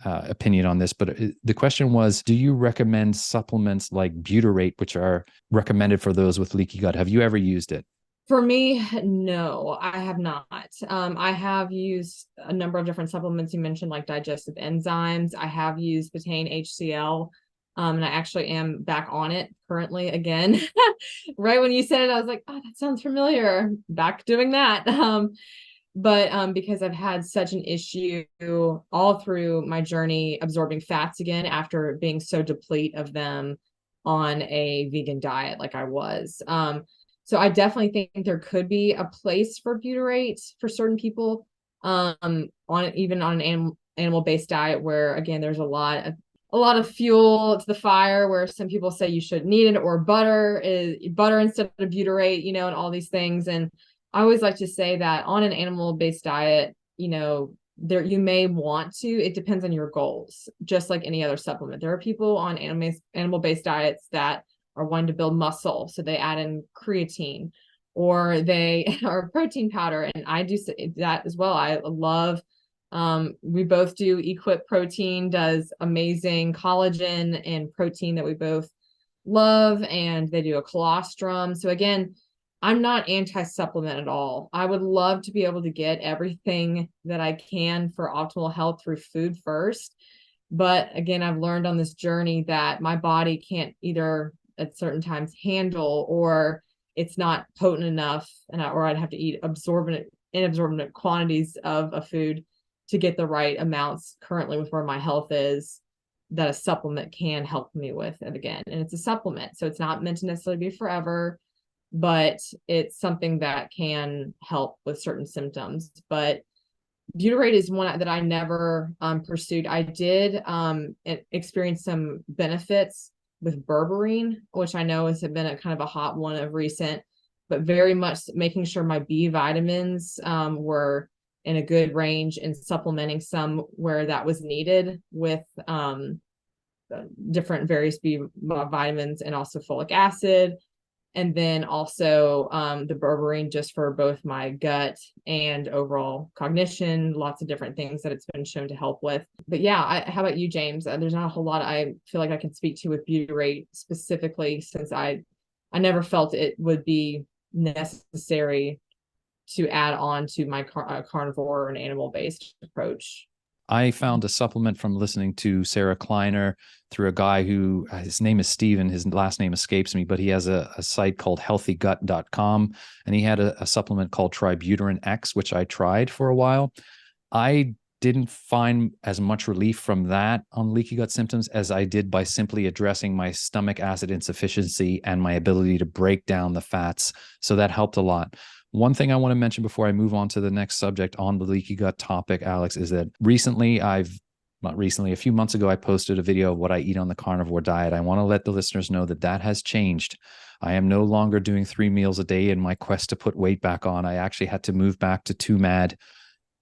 opinion on this, but the question was, do you recommend supplements like butyrate, which are recommended for those with leaky gut? Have you ever used it? For me, no, I have not. I have used a number of different supplements. You mentioned like digestive enzymes. I have used betaine HCl, and I actually am back on it currently again. Right when you said it, I was like, oh, that sounds familiar. Back doing that. But because I've had such an issue all through my journey absorbing fats again after being so deplete of them on a vegan diet like I was. So I definitely think there could be a place for butyrate for certain people, on even on an animal-based diet where again there's a lot of fuel to the fire, where some people say you shouldn't need it, or butter instead of butyrate, and all these things. And I always like to say that on an animal-based diet, there you may want to, it depends on your goals, just like any other supplement. There are people on animal-based diets that are wanting to build muscle, so they add in creatine, or they are protein powder, and I do that as well. I love, we both do Equip Protein, does amazing collagen and protein that we both love, and they do a colostrum. So again, I'm not anti-supplement at all. I would love to be able to get everything that I can for optimal health through food first. But again, I've learned on this journey that my body can't either at certain times handle, or it's not potent enough, or I'd have to eat inabsorbent quantities of a food to get the right amounts currently with where my health is, that a supplement can help me with. And again, and it's a supplement, so it's not meant to necessarily be forever, but it's something that can help with certain symptoms. But butyrate is one that I never pursued. I did experience some benefits with berberine, which I know has been a kind of a hot one of recent, but very much making sure my B vitamins were in a good range, and supplementing some where that was needed with different various B vitamins, and also folic acid. And then also the berberine just for both my gut and overall cognition, lots of different things that it's been shown to help with. But yeah, how about you, James? There's not a whole lot I feel like I can speak to with butyrate specifically, since I never felt it would be necessary to add on to my carnivore or an animal-based approach. I found a supplement from listening to Sarah Kleiner through a guy who, his name is Steven, his last name escapes me, but he has a site called healthygut.com, and he had a supplement called Tributyrin X, which I tried for a while. I didn't find as much relief from that on leaky gut symptoms as I did by simply addressing my stomach acid insufficiency and my ability to break down the fats. So that helped a lot. One thing I want to mention before I move on to the next subject on the leaky gut topic, Alex, is that a few months ago, I posted a video of what I eat on the carnivore diet. I want to let the listeners know that that has changed. I am no longer doing 3 meals a day in my quest to put weight back on. I actually had to move back to 2 MAD.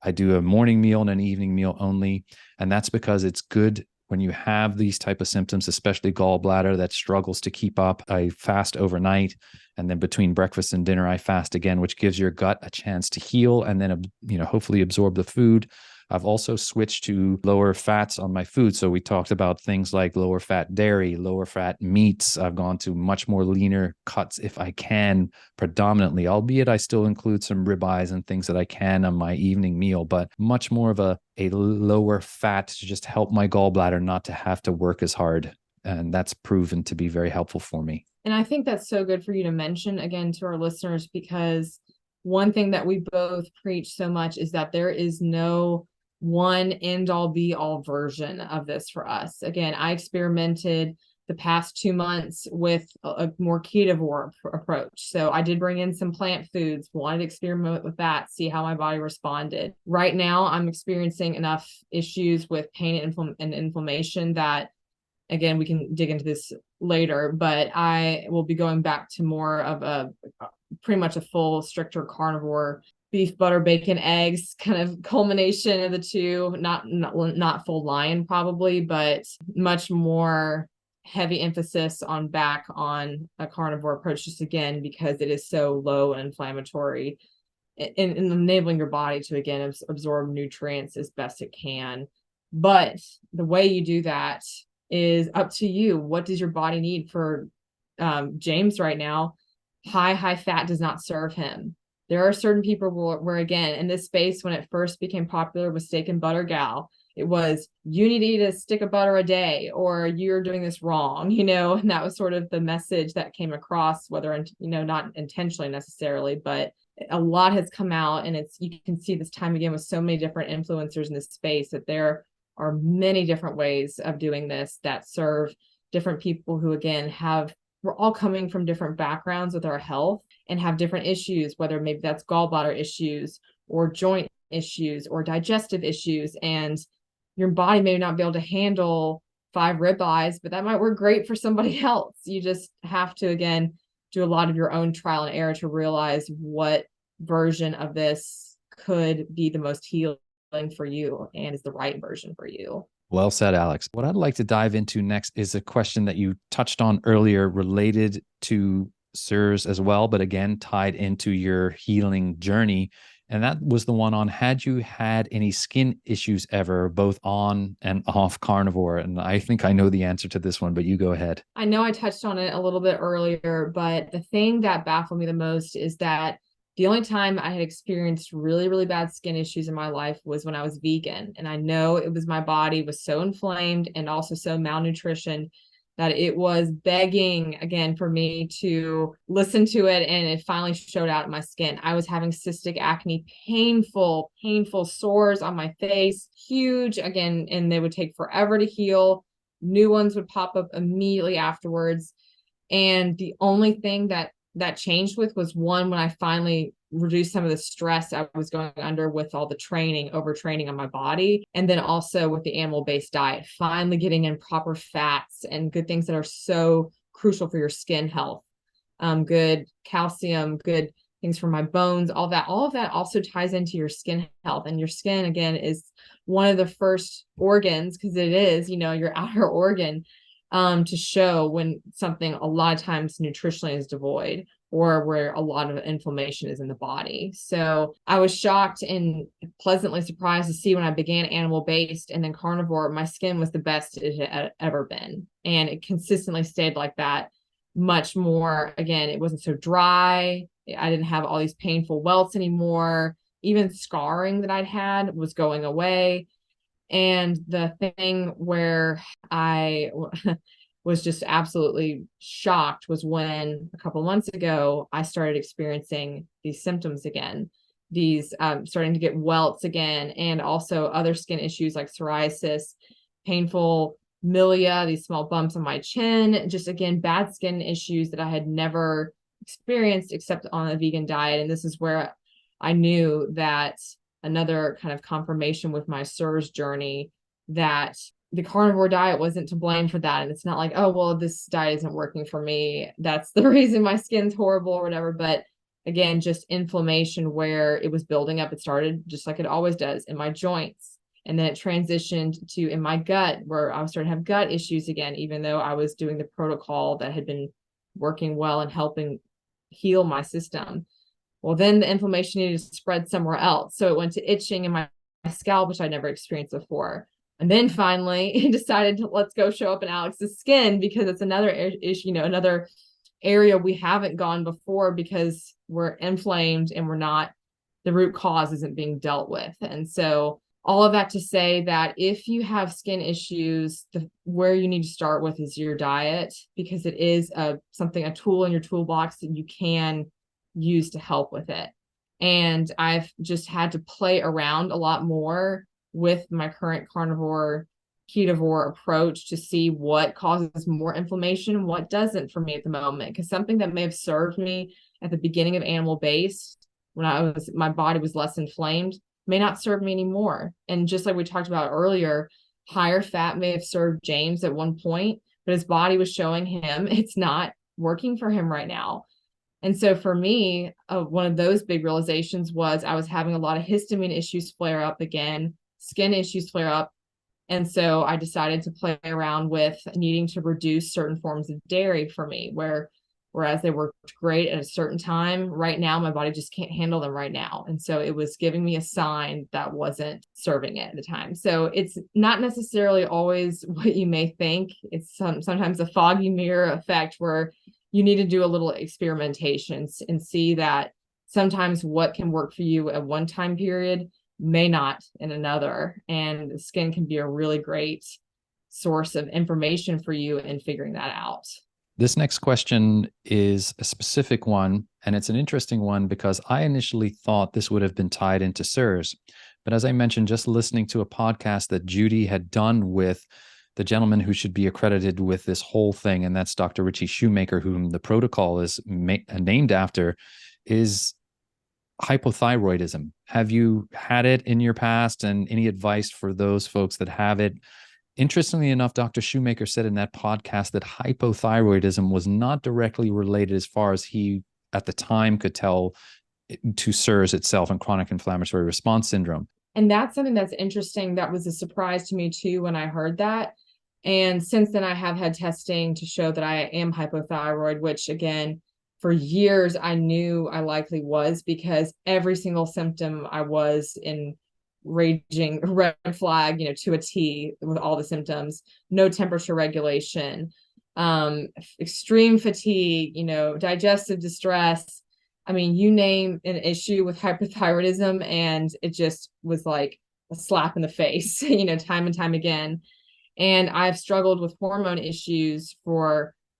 I do a morning meal and an evening meal only. And that's because it's good when you have these type of symptoms, especially gallbladder that struggles to keep up. I fast overnight, and then between breakfast and dinner, I fast again, which gives your gut a chance to heal and then, hopefully absorb the food. I've also switched to lower fats on my food. So we talked about things like lower fat dairy, lower fat meats. I've gone to much more leaner cuts if I can, predominantly, albeit I still include some ribeyes and things that I can on my evening meal, but much more of a lower fat to just help my gallbladder not to have to work as hard. And that's proven to be very helpful for me. And I think that's so good for you to mention again to our listeners, because one thing that we both preach so much is that there is no one end all be all version of this for us. Again, I experimented the past 2 months with a more carnivore approach. So I did bring in some plant foods, wanted to experiment with that, see how my body responded. Right now, I'm experiencing enough issues with pain and inflammation that, again, we can dig into this later, but I will be going back to more of a pretty much a full, stricter carnivore, beef, butter, bacon, eggs, kind of culmination of the two, not full lion probably, but much more heavy emphasis on a carnivore approach, just again, because it is so low and inflammatory, in enabling your body to, again, absorb nutrients as best it can. But the way you do that is up to you. What does your body need? For James right now, high fat does not serve him. There are certain people where again, in this space, when it first became popular with steak and butter gal, it was, you need to eat a stick of butter a day, or you're doing this wrong, and that was sort of the message that came across, whether, not intentionally necessarily, but a lot has come out, and you can see this time again with so many different influencers in this space, that there are many different ways of doing this that serve different people who, again, we're all coming from different backgrounds with our health and have different issues, whether maybe that's gallbladder issues or joint issues or digestive issues. And your body may not be able to handle 5 ribeyes, but that might work great for somebody else. You just have to, again, do a lot of your own trial and error to realize what version of this could be the most healing for you and is the right version for you. Well said, Alex. What I'd like to dive into next is a question that you touched on earlier related to CIRS as well, but again, tied into your healing journey. And that was the one on, had you had any skin issues ever, both on and off carnivore? And I think I know the answer to this one, but you go ahead. I know I touched on it a little bit earlier, but the thing that baffled me the most is that the only time I had experienced really, really bad skin issues in my life was when I was vegan. And I know it was my body was so inflamed and also so malnutrition that it was begging again for me to listen to it. And it finally showed out in my skin. I was having cystic acne, painful sores on my face, huge again, and they would take forever to heal. New ones would pop up immediately afterwards. And the only thing that changed with was one, when I finally reduced some of the stress I was going under with all the overtraining on my body. And then also with the animal-based diet, finally getting in proper fats and good things that are so crucial for your skin health. Good calcium, good things for my bones, all of that also ties into your skin health. And your skin, again, is one of the first organs, because it is, your outer organ, to show when something a lot of times nutritionally is devoid, or where a lot of inflammation is in the body. So I was shocked and pleasantly surprised to see when I began animal-based and then carnivore, my skin was the best it had ever been. And it consistently stayed like that. Much more, again, it wasn't so dry. I didn't have all these painful welts anymore. Even scarring that I'd had was going away. And the thing where I was just absolutely shocked was when a couple months ago, I started experiencing these symptoms again, these starting to get welts again, and also other skin issues like psoriasis, painful milia, these small bumps on my chin, just again, bad skin issues that I had never experienced except on a vegan diet. And this is where I knew that another kind of confirmation with my CIRS journey, that the carnivore diet wasn't to blame for that. And it's not like, oh, well, this diet isn't working for me, that's the reason my skin's horrible or whatever. But again, just inflammation where it was building up. It started just like it always does in my joints. And then it transitioned to in my gut, where I was starting to have gut issues again, even though I was doing the protocol that had been working well and helping heal my system. Well, then the inflammation needed to spread somewhere else. So it went to itching in my scalp, which I never experienced before. And then finally it decided to let's go show up in Alex's skin, because it's another issue, another area we haven't gone before because we're inflamed and the root cause isn't being dealt with. And so all of that to say that if you have skin issues, where you need to start with is your diet, because it is a tool in your toolbox that you can use to help with it. And I've just had to play around a lot more with my current carnivore ketovore approach to see what causes more inflammation, what doesn't for me at the moment. Because something that may have served me at the beginning of animal based, when my body was less inflamed, may not serve me anymore. And just like we talked about earlier, higher fat may have served James at one point, but his body was showing him it's not working for him right now. And so for me, one of those big realizations was I was having a lot of histamine issues flare up again, skin issues flare up. And so I decided to play around with needing to reduce certain forms of dairy for me, where whereas they worked great at a certain time. Right now, my body just can't handle them right now. And so it was giving me a sign that wasn't serving it at the time. So it's not necessarily always what you may think. It's sometimes a foggy mirror effect where you need to do a little experimentation and see that sometimes what can work for you at one time period may not in another. And the skin can be a really great source of information for you in figuring that out. This next question is a specific one, and it's an interesting one because I initially thought this would have been tied into CIRS. But as I mentioned, just listening to a podcast that Judy had done with the gentleman who should be accredited with this whole thing, and that's Dr. Richie Shoemaker, whom the protocol is named after, is hypothyroidism. Have you had it in your past, and any advice for those folks that have it? Interestingly enough, Dr. Shoemaker said in that podcast that hypothyroidism was not directly related, as far as he at the time could tell, to CIRS itself and chronic inflammatory response syndrome. And that's something that's interesting. That was a surprise to me too when I heard that. And since then, I have had testing to show that I am hypothyroid, which again, for years, I knew I likely was, because every single symptom I was in raging red flag, to a T with all the symptoms. No temperature regulation, extreme fatigue, digestive distress. I mean, you name an issue with hyperthyroidism, and it just was like a slap in the face, time and time again. And I've struggled with hormone issues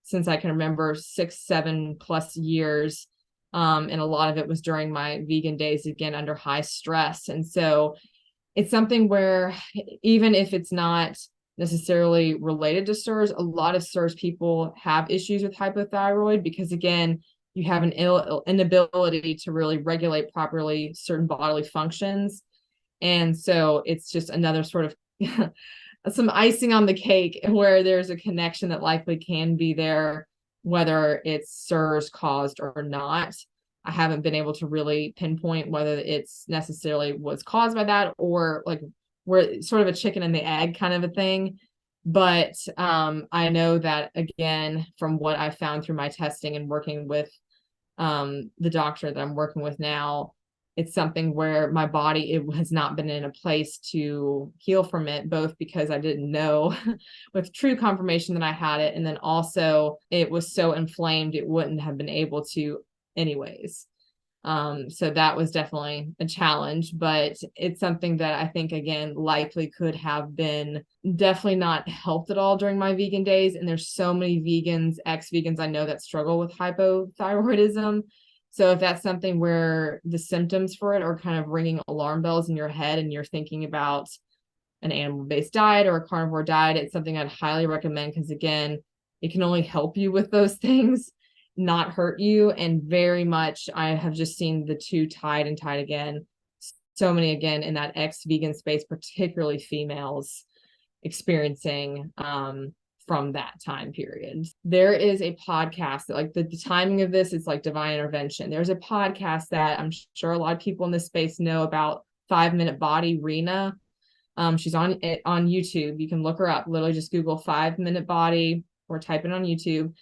since I can remember 6-7+ years. And a lot of it was during my vegan days, again, under high stress. And so it's something where even if it's not necessarily related to CIRS, a lot of CIRS people have issues with hypothyroid because, again, you have an inability to really regulate properly certain bodily functions. And so it's just another sort of some icing on the cake where there's a connection that likely can be there, whether it's CIRS caused or not. I haven't been able to really pinpoint whether it's necessarily was caused by that or like we're sort of a chicken and the egg kind of a thing. But I know that, again, from what I found through my testing and working with the doctor that I'm working with now, it's something where my body, it has not been in a place to heal from it, both because I didn't know with true confirmation that I had it. And then also it was so inflamed, it wouldn't have been able to anyways. So that was definitely a challenge, but it's something that I think, again, likely could have been definitely not helped at all during my vegan days. And there's so many vegans, ex-vegans I know that struggle with hypothyroidism. So if that's something where the symptoms for it are kind of ringing alarm bells in your head and you're thinking about an animal-based diet or a carnivore diet, it's something I'd highly recommend because, again, it can only help you with those things, not hurt you. And very much I have just seen the two tied again. So many, again, in that ex-vegan space, particularly females experiencing from that time period. There is a podcast that, like, the timing of this is like divine intervention. There's a podcast that I'm sure a lot of people in this space know about, 5 Minute Body, Rena. She's on YouTube. You can look her up. Literally just Google 5 Minute Body or type it on YouTube.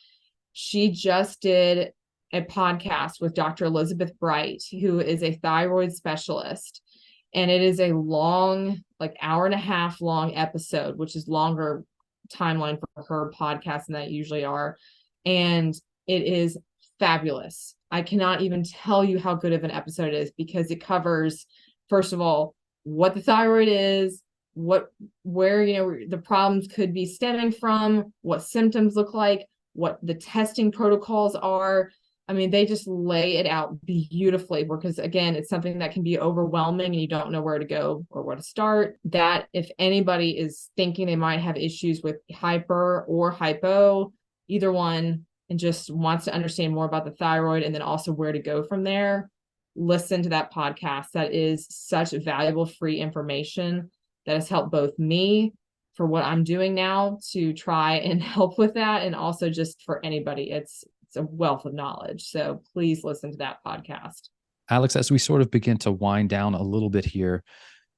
She just did a podcast with Dr. Elizabeth Bright, who is a thyroid specialist. And it is a long, like hour-and-a-half long episode, which is longer timeline for her podcast than that usually are. And it is fabulous. I cannot even tell you how good of an episode it is because it covers, first of all, what the thyroid is, where the problems could be stemming from, what symptoms look like, what the testing protocols are. I mean, they just lay it out beautifully because, again, it's something that can be overwhelming and you don't know where to go or where to start. That if anybody is thinking they might have issues with hyper or hypo, either one, and just wants to understand more about the thyroid and then also where to go from there, listen to that podcast. That is such valuable free information that has helped both me for what I'm doing now to try and help with that. And also just for anybody, it's a wealth of knowledge. So please listen to that podcast. Alex, as we sort of begin to wind down a little bit here,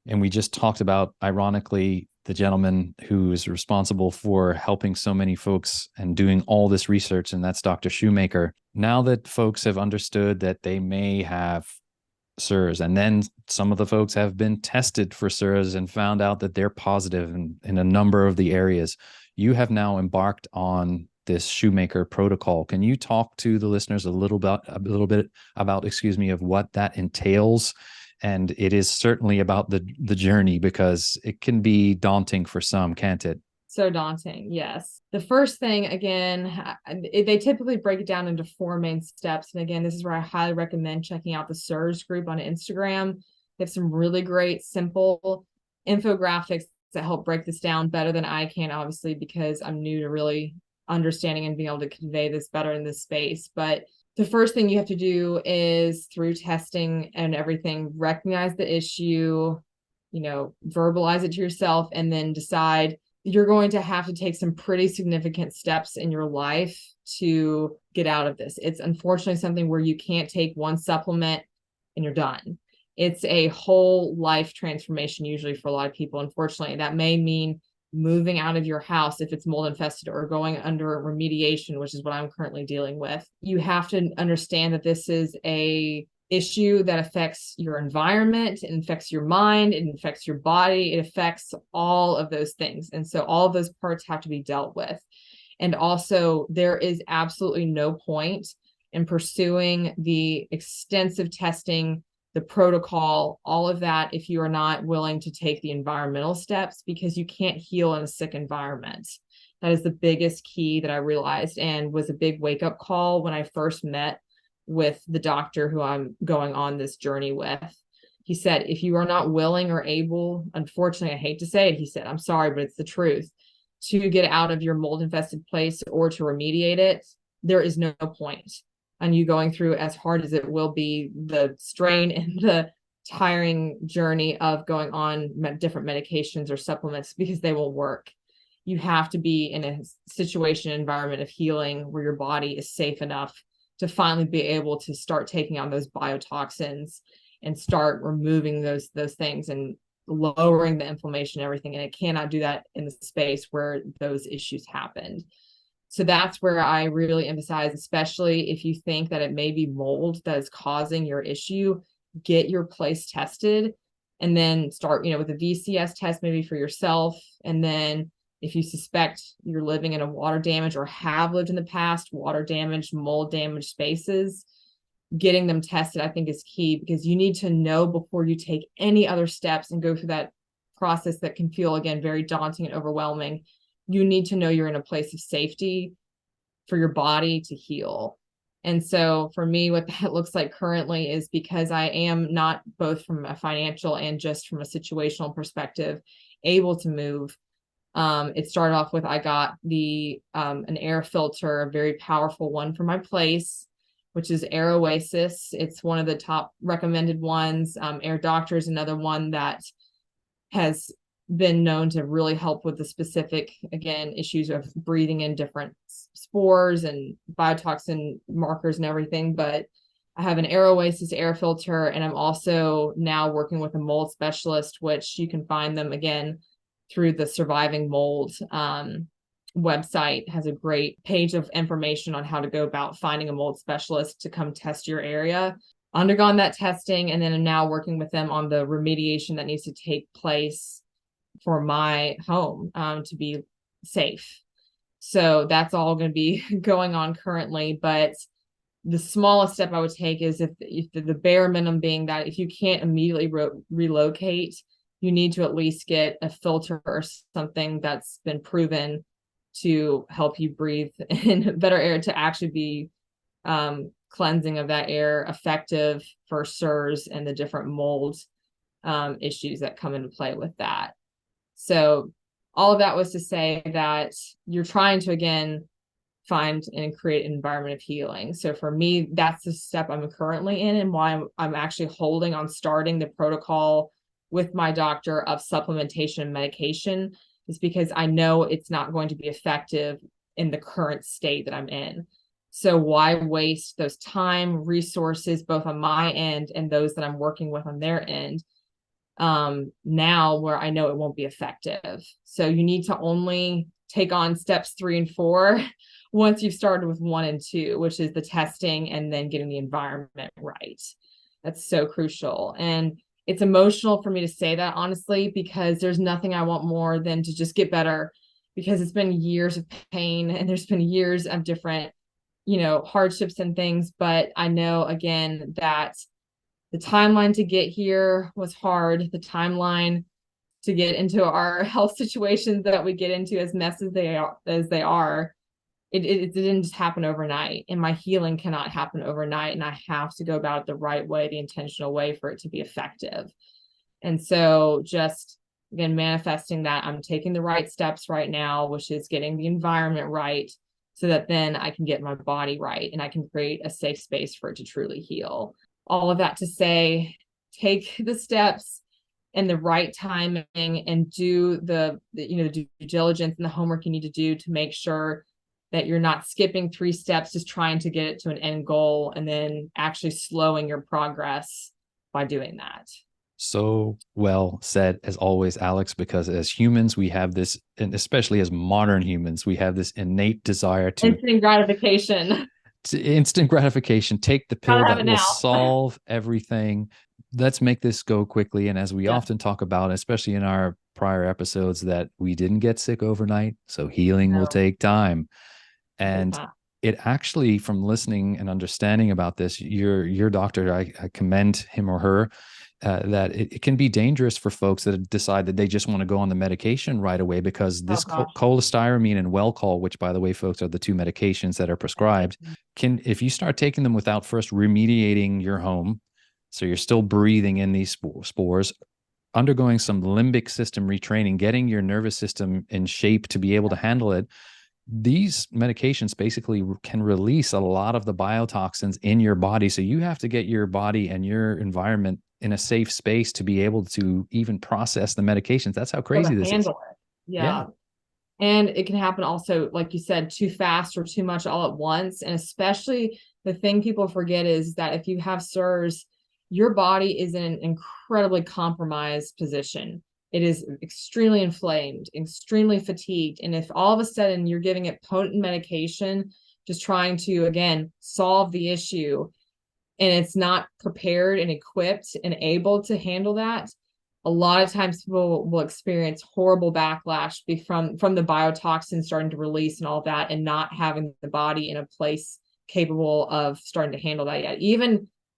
and we just talked about, ironically, the gentleman who is responsible for helping so many folks and doing all this research, and that's Dr. Shoemaker. Now that folks have understood that they may have CIRS, and then some of the folks have been tested for CIRS and found out that they're positive in a number of the areas, you have now embarked on this Shoemaker protocol. Can you talk to the listeners a little bit about, of what that entails? And it is certainly about the journey, because it can be daunting for some, can't it? So daunting. Yes. The first thing, again, they typically break it down into 4 main steps. And again, this is where I highly recommend checking out the CIRS group on Instagram. They have some really great, simple infographics that help break this down better than I can, obviously, because I'm new to really understanding and being able to convey this better in this space. But the first thing you have to do is, through testing and everything, recognize the issue, verbalize it to yourself, and then decide you're going to have to take some pretty significant steps in your life to get out of this. It's unfortunately something where you can't take one supplement and you're done. It's a whole life transformation, usually, for a lot of people. Unfortunately, that may mean moving out of your house if it's mold infested, or going under remediation, which is what I'm currently dealing with. You have to understand that this is a issue that affects your environment, it affects your mind, it affects your body, it affects all of those things. And so all of those parts have to be dealt with. And also, there is absolutely no point in pursuing the extensive testing, the protocol, all of that, if you are not willing to take the environmental steps, because you can't heal in a sick environment. That is the biggest key that I realized, and was a big wake-up call when I first met with the doctor who I'm going on this journey with. He said, if you are not willing or able, unfortunately, I hate to say it, he said, I'm sorry, but it's the truth, to get out of your mold infested place or to remediate it, there is no point on you going through, as hard as it will be, the strain and the tiring journey of going on different medications or supplements, because they will work. You have to be in a situation, environment of healing where your body is safe enough to finally be able to start taking on those biotoxins and start removing those things and lowering the inflammation and everything. And it cannot do that in the space where those issues happened. So that's where I really emphasize, especially if you think that it may be mold that is causing your issue, get your place tested, and then start, with a VCS test maybe for yourself. And then if you suspect you're living in a water damage, or have lived in the past, water damaged, mold damaged spaces, getting them tested, I think, is key, because you need to know before you take any other steps and go through that process that can feel, again, very daunting and overwhelming. You need to know you're in a place of safety for your body to heal. And so for me, what that looks like currently is, because I am not, both from a financial and just from a situational perspective, able to move. It started off with, I got an air filter, a very powerful one for my place, which is Air Oasis. It's one of the top recommended ones. Air Doctor is another one that has been known to really help with the specific, again, issues of breathing in different spores and biotoxin markers and everything. But I have an Air Oasis air filter, and I'm also now working with a mold specialist, which you can find them, again, through the Surviving Mold website. Has a great page of information on how to go about finding a mold specialist to come test your area. Undergone that testing, and then I'm now working with them on the remediation that needs to take place for my home to be safe. So that's all going to be going on currently. But the smallest step I would take is, if the bare minimum being that if you can't immediately relocate, you need to at least get a filter or something that's been proven to help you breathe in better air, to actually be cleansing of that air, effective for CIRS and the different mold issues that come into play with that. So all of that was to say that you're trying to, again, find and create an environment of healing. So for me, that's the step I'm currently in, and why I'm actually holding on starting the protocol with my doctor of supplementation and medication, is because I know it's not going to be effective in the current state that I'm in. So why waste those time, resources, both on my end and those that I'm working with on their end, now where I know it won't be effective. So you need to only take on steps 3 and 4 once you've started with 1 and 2, which is the testing and then getting the environment right. That's so crucial. And it's emotional for me to say that, honestly, because there's nothing I want more than to just get better, because it's been years of pain and there's been years of different, hardships and things. But I know, again, that the timeline to get here was hard. The timeline to get into our health situations that we get into, as messy as they are, it didn't just happen overnight. And my healing cannot happen overnight. And I have to go about it the right way, the intentional way, for it to be effective. And so just, again, manifesting that I'm taking the right steps right now, which is getting the environment right, so that then I can get my body right and I can create a safe space for it to truly heal. All of that to say, take the steps and the right timing, and do the due diligence and the homework you need to do to make sure that you're not skipping 3 steps, just trying to get it to an end goal, and then actually slowing your progress by doing that. So well said, as always, Alex, because as humans, we have this, and especially as modern humans, we have this innate desire to instant gratification. Instant gratification. Take the pill Gotta have that it will now. solve everything. Let's make this go quickly. And as we often talk about, especially in our prior episodes, that we didn't get sick overnight. So healing will take time. And it actually, from listening and understanding about this, your doctor, I commend him or her, that it can be dangerous for folks that decide that they just want to go on the medication right away, because this cholestyramine and Welchol, which, by the way, folks, are the 2 medications that are prescribed, can, if you start taking them without first remediating your home, so you're still breathing in these spores, undergoing some limbic system retraining, getting your nervous system in shape to be able to handle it, these medications basically can release a lot of the biotoxins in your body. So you have to get your body and your environment in a safe space to be able to even process the medications. That's how crazy this is. Yeah. And it can happen also, like you said, too fast or too much all at once. And especially, the thing people forget is that if you have CIRS, your body is in an incredibly compromised position. It is extremely inflamed, extremely fatigued. And if all of a sudden you're giving it potent medication, just trying to, again, solve the issue, and it's not prepared and equipped and able to handle that, a lot of times people will experience horrible backlash from the biotoxins starting to release and all that, and not having the body in a place capable of starting to handle that yet.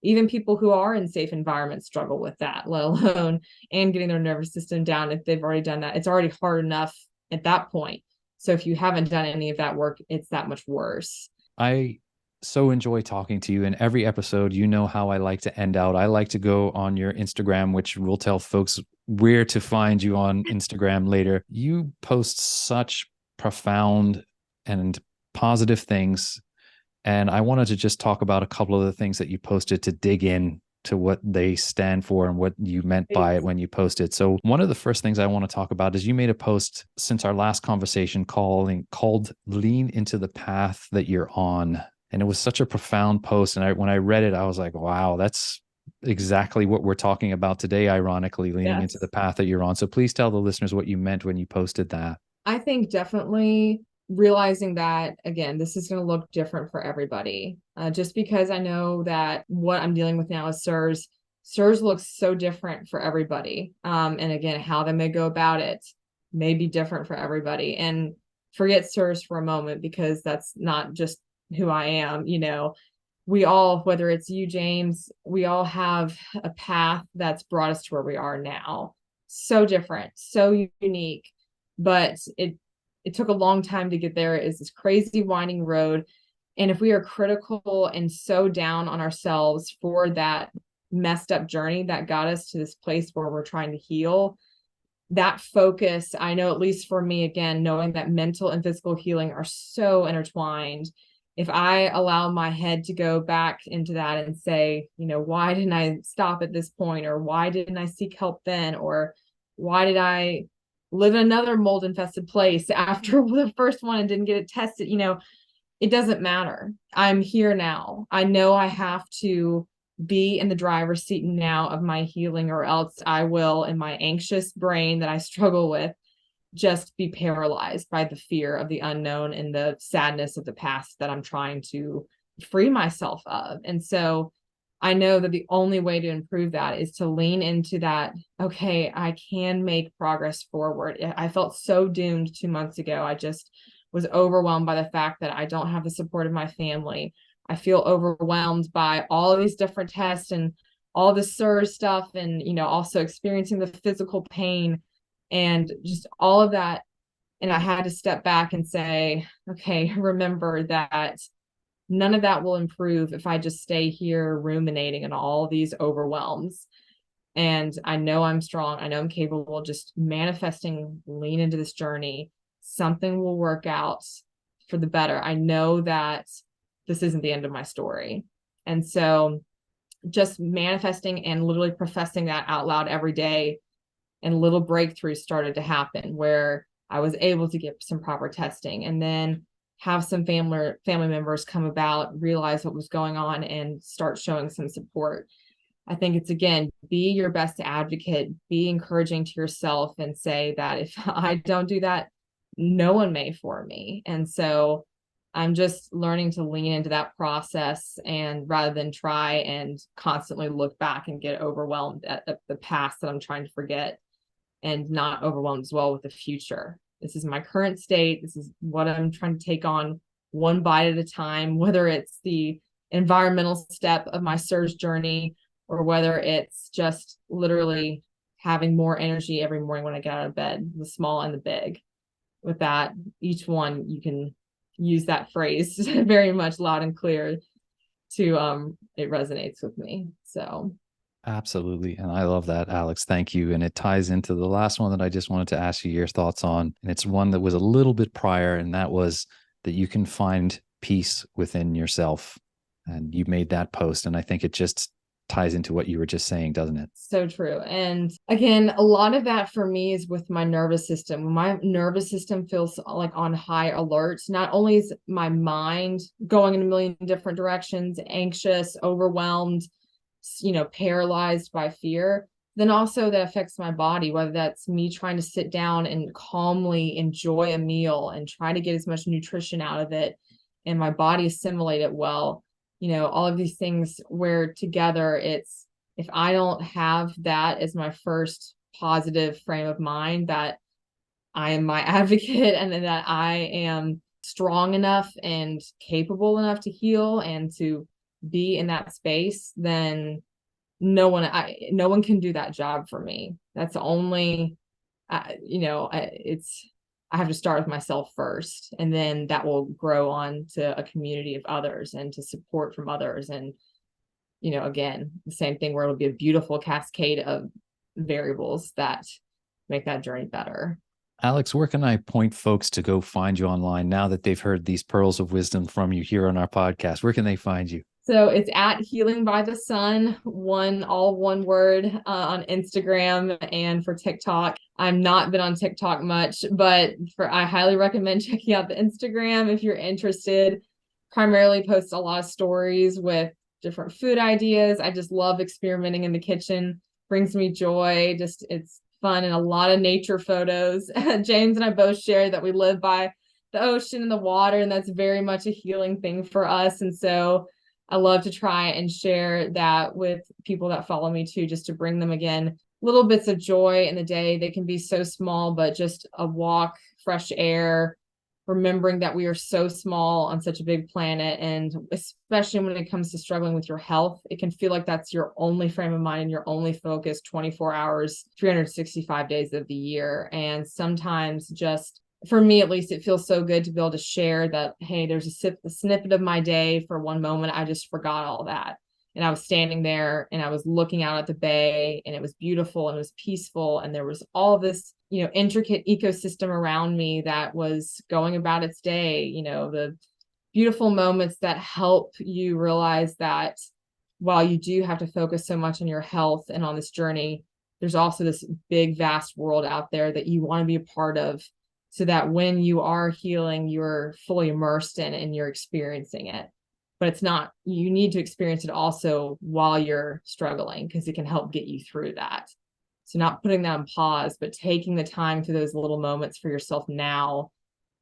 Even people who are in safe environments struggle with that, let alone and getting their nervous system down. If they've already done that, it's already hard enough at that point. So if you haven't done any of that work, it's that much worse. I so enjoy talking to you. In every episode, you know how I like to end out. I like to go on your Instagram, which will tell folks where to find you on Instagram later. You post such profound and positive things. And I wanted to just talk about a couple of the things that you posted to dig in to what they stand for and what you meant by it when you posted. So one of the first things I want to talk about is you made a post since our last conversation called Lean into the Path That You're On. And it was such a profound post. And when I read it, I was like, wow, that's exactly what we're talking about today, ironically, leaning into the path that you're on. So please tell the listeners what you meant when you posted that. I think definitely realizing that, again, this is going to look different for everybody. Just because I know that what I'm dealing with now is CIRS. CIRS looks so different for everybody. And again, how they may go about it may be different for everybody. And forget CIRS for a moment, because that's not just who I am. We all, whether it's you, James, we all have a path that's brought us to where we are now. So different, so unique, but it took a long time to get there. It's this crazy winding road. And if we are critical and so down on ourselves for that messed up journey that got us to this place where we're trying to heal, that focus, I know, at least for me, again, knowing that mental and physical healing are so intertwined. If I allow my head to go back into that and say, why didn't I stop at this point? Or why didn't I seek help then? Or why did I live in another mold infested place after the first one and didn't get it tested? It doesn't matter. I'm here now. I know I have to be in the driver's seat now of my healing, or else I will, in my anxious brain that I struggle with, just be paralyzed by the fear of the unknown and the sadness of the past that I'm trying to free myself of. And so I know that the only way to improve that is to lean into that. Okay, I can make progress forward. I felt so doomed 2 months ago. I just was overwhelmed by the fact that I don't have the support of my family. I feel overwhelmed by all of these different tests and all the CIRS stuff, and, also experiencing the physical pain and just all of that. And I had to step back and say, okay, remember that none of that will improve if I just stay here ruminating on all these overwhelms. And I know I'm strong. I know I'm capable. Just manifesting, lean into this journey. Something will work out for the better. I know that this isn't the end of my story. And so just manifesting and literally professing that out loud every day, and little breakthroughs started to happen where I was able to get some proper testing, and then have some family members come about, realize what was going on, and start showing some support. I think it's, again, be your best advocate, be encouraging to yourself, and say that if I don't do that, no one may for me. And so I'm just learning to lean into that process, and rather than try and constantly look back and get overwhelmed at the past that I'm trying to forget, and not overwhelmed as well with the future. This is my current state. This is what I'm trying to take on one bite at a time, whether it's the environmental step of my CIRS journey, or whether it's just literally having more energy every morning when I get out of bed, the small and the big. With that, each one, you can use that phrase very much loud and clear to, it resonates with me. So Absolutely. And I love that, Alex. Thank you. And it ties into the last one that I just wanted to ask you your thoughts on. And it's one that was a little bit prior, and that was that you can find peace within yourself. And you made that post. And I think it just ties into what you were just saying, doesn't it? So true. And again, a lot of that for me is with my nervous system. When my nervous system feels like on high alert, not only is my mind going in a million different directions, anxious, overwhelmed, paralyzed by fear, then also that affects my body, whether that's me trying to sit down and calmly enjoy a meal and try to get as much nutrition out of it, and my body assimilate it well. All of these things where together it's, if I don't have that as my first positive frame of mind, that I am my advocate, and that I am strong enough and capable enough to heal and to be in that space, then no one can do that job for me. That's only, I have to start with myself first, and then that will grow on to a community of others and to support from others. And, again, the same thing where it'll be a beautiful cascade of variables that make that journey better. Alex, where can I point folks to go find you online now that they've heard these pearls of wisdom from you here on our podcast? Where can they find you? So it's at Healing by the Sun, all one word, on Instagram and for TikTok. I'm not been on TikTok much, but I highly recommend checking out the Instagram if you're interested. Primarily post a lot of stories with different food ideas. I just love experimenting in the kitchen. Brings me joy. It's fun, and a lot of nature photos. James and I both share that we live by the ocean and the water, and that's very much a healing thing for us. And so I love to try and share that with people that follow me too, just to bring them, again, little bits of joy in the day. They can be so small, but just a walk, fresh air, remembering that we are so small on such a big planet. And especially when it comes to struggling with your health, it can feel like that's your only frame of mind and your only focus 24 hours, 365 days of the year. And sometimes, just for me at least, it feels so good to be able to share that, hey, there's a snippet of my day for one moment. I just forgot all that. And I was standing there and I was looking out at the bay, and it was beautiful and it was peaceful. And there was all this, intricate ecosystem around me that was going about its day, the beautiful moments that help you realize that while you do have to focus so much on your health and on this journey, there's also this big, vast world out there that you want to be a part of, so that when you are healing, you're fully immersed in it and you're experiencing it. but it's not, you need to experience it also while you're struggling, because it can help get you through that. So not putting that on pause, but taking the time for those little moments for yourself now,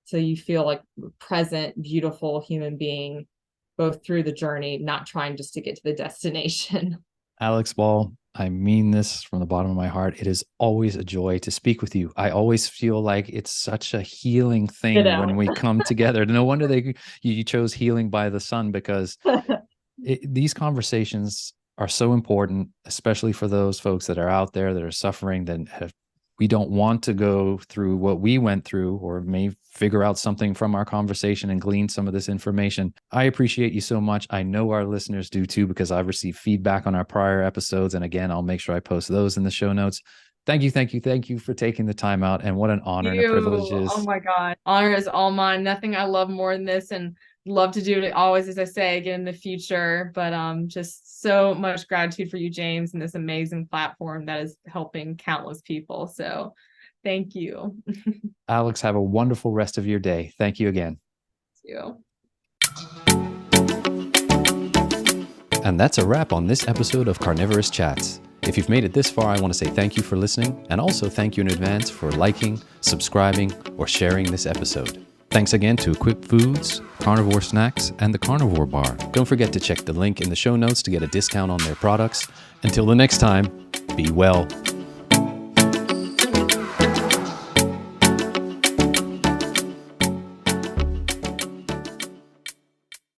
so you feel like a present, beautiful human being, both through the journey, not trying just to get to the destination. Alex Ball, I mean this from the bottom of my heart. It is always a joy to speak with you. I always feel like it's such a healing thing when we come together. No wonder you chose healing by the sun, because these conversations are so important, especially for those folks that are out there that are suffering, that we don't want to go through what we went through, or may figure out something from our conversation and glean some of this information. I appreciate you so much. I know our listeners do too, because I've received feedback on our prior episodes. And again, I'll make sure I post those in the show notes. Thank you for taking the time out. And what an honor and a privilege it is. Oh my God. Honor is all mine. Nothing I love more than this, and love to do it always, as I say, again in the future. But just so much gratitude for you, James, and this amazing platform that is helping countless people. So thank you. Alex, have a wonderful rest of your day. Thank you again. Thank you. And that's a wrap on this episode of Carnivorist Chats. If you've made it this far, I want to say thank you for listening, and also thank you in advance for liking, subscribing, or sharing this episode. Thanks again to Equip Foods, Carnivore Snacks, and the Carnivore Bar. Don't forget to check the link in the show notes to get a discount on their products. Until the next time, be well.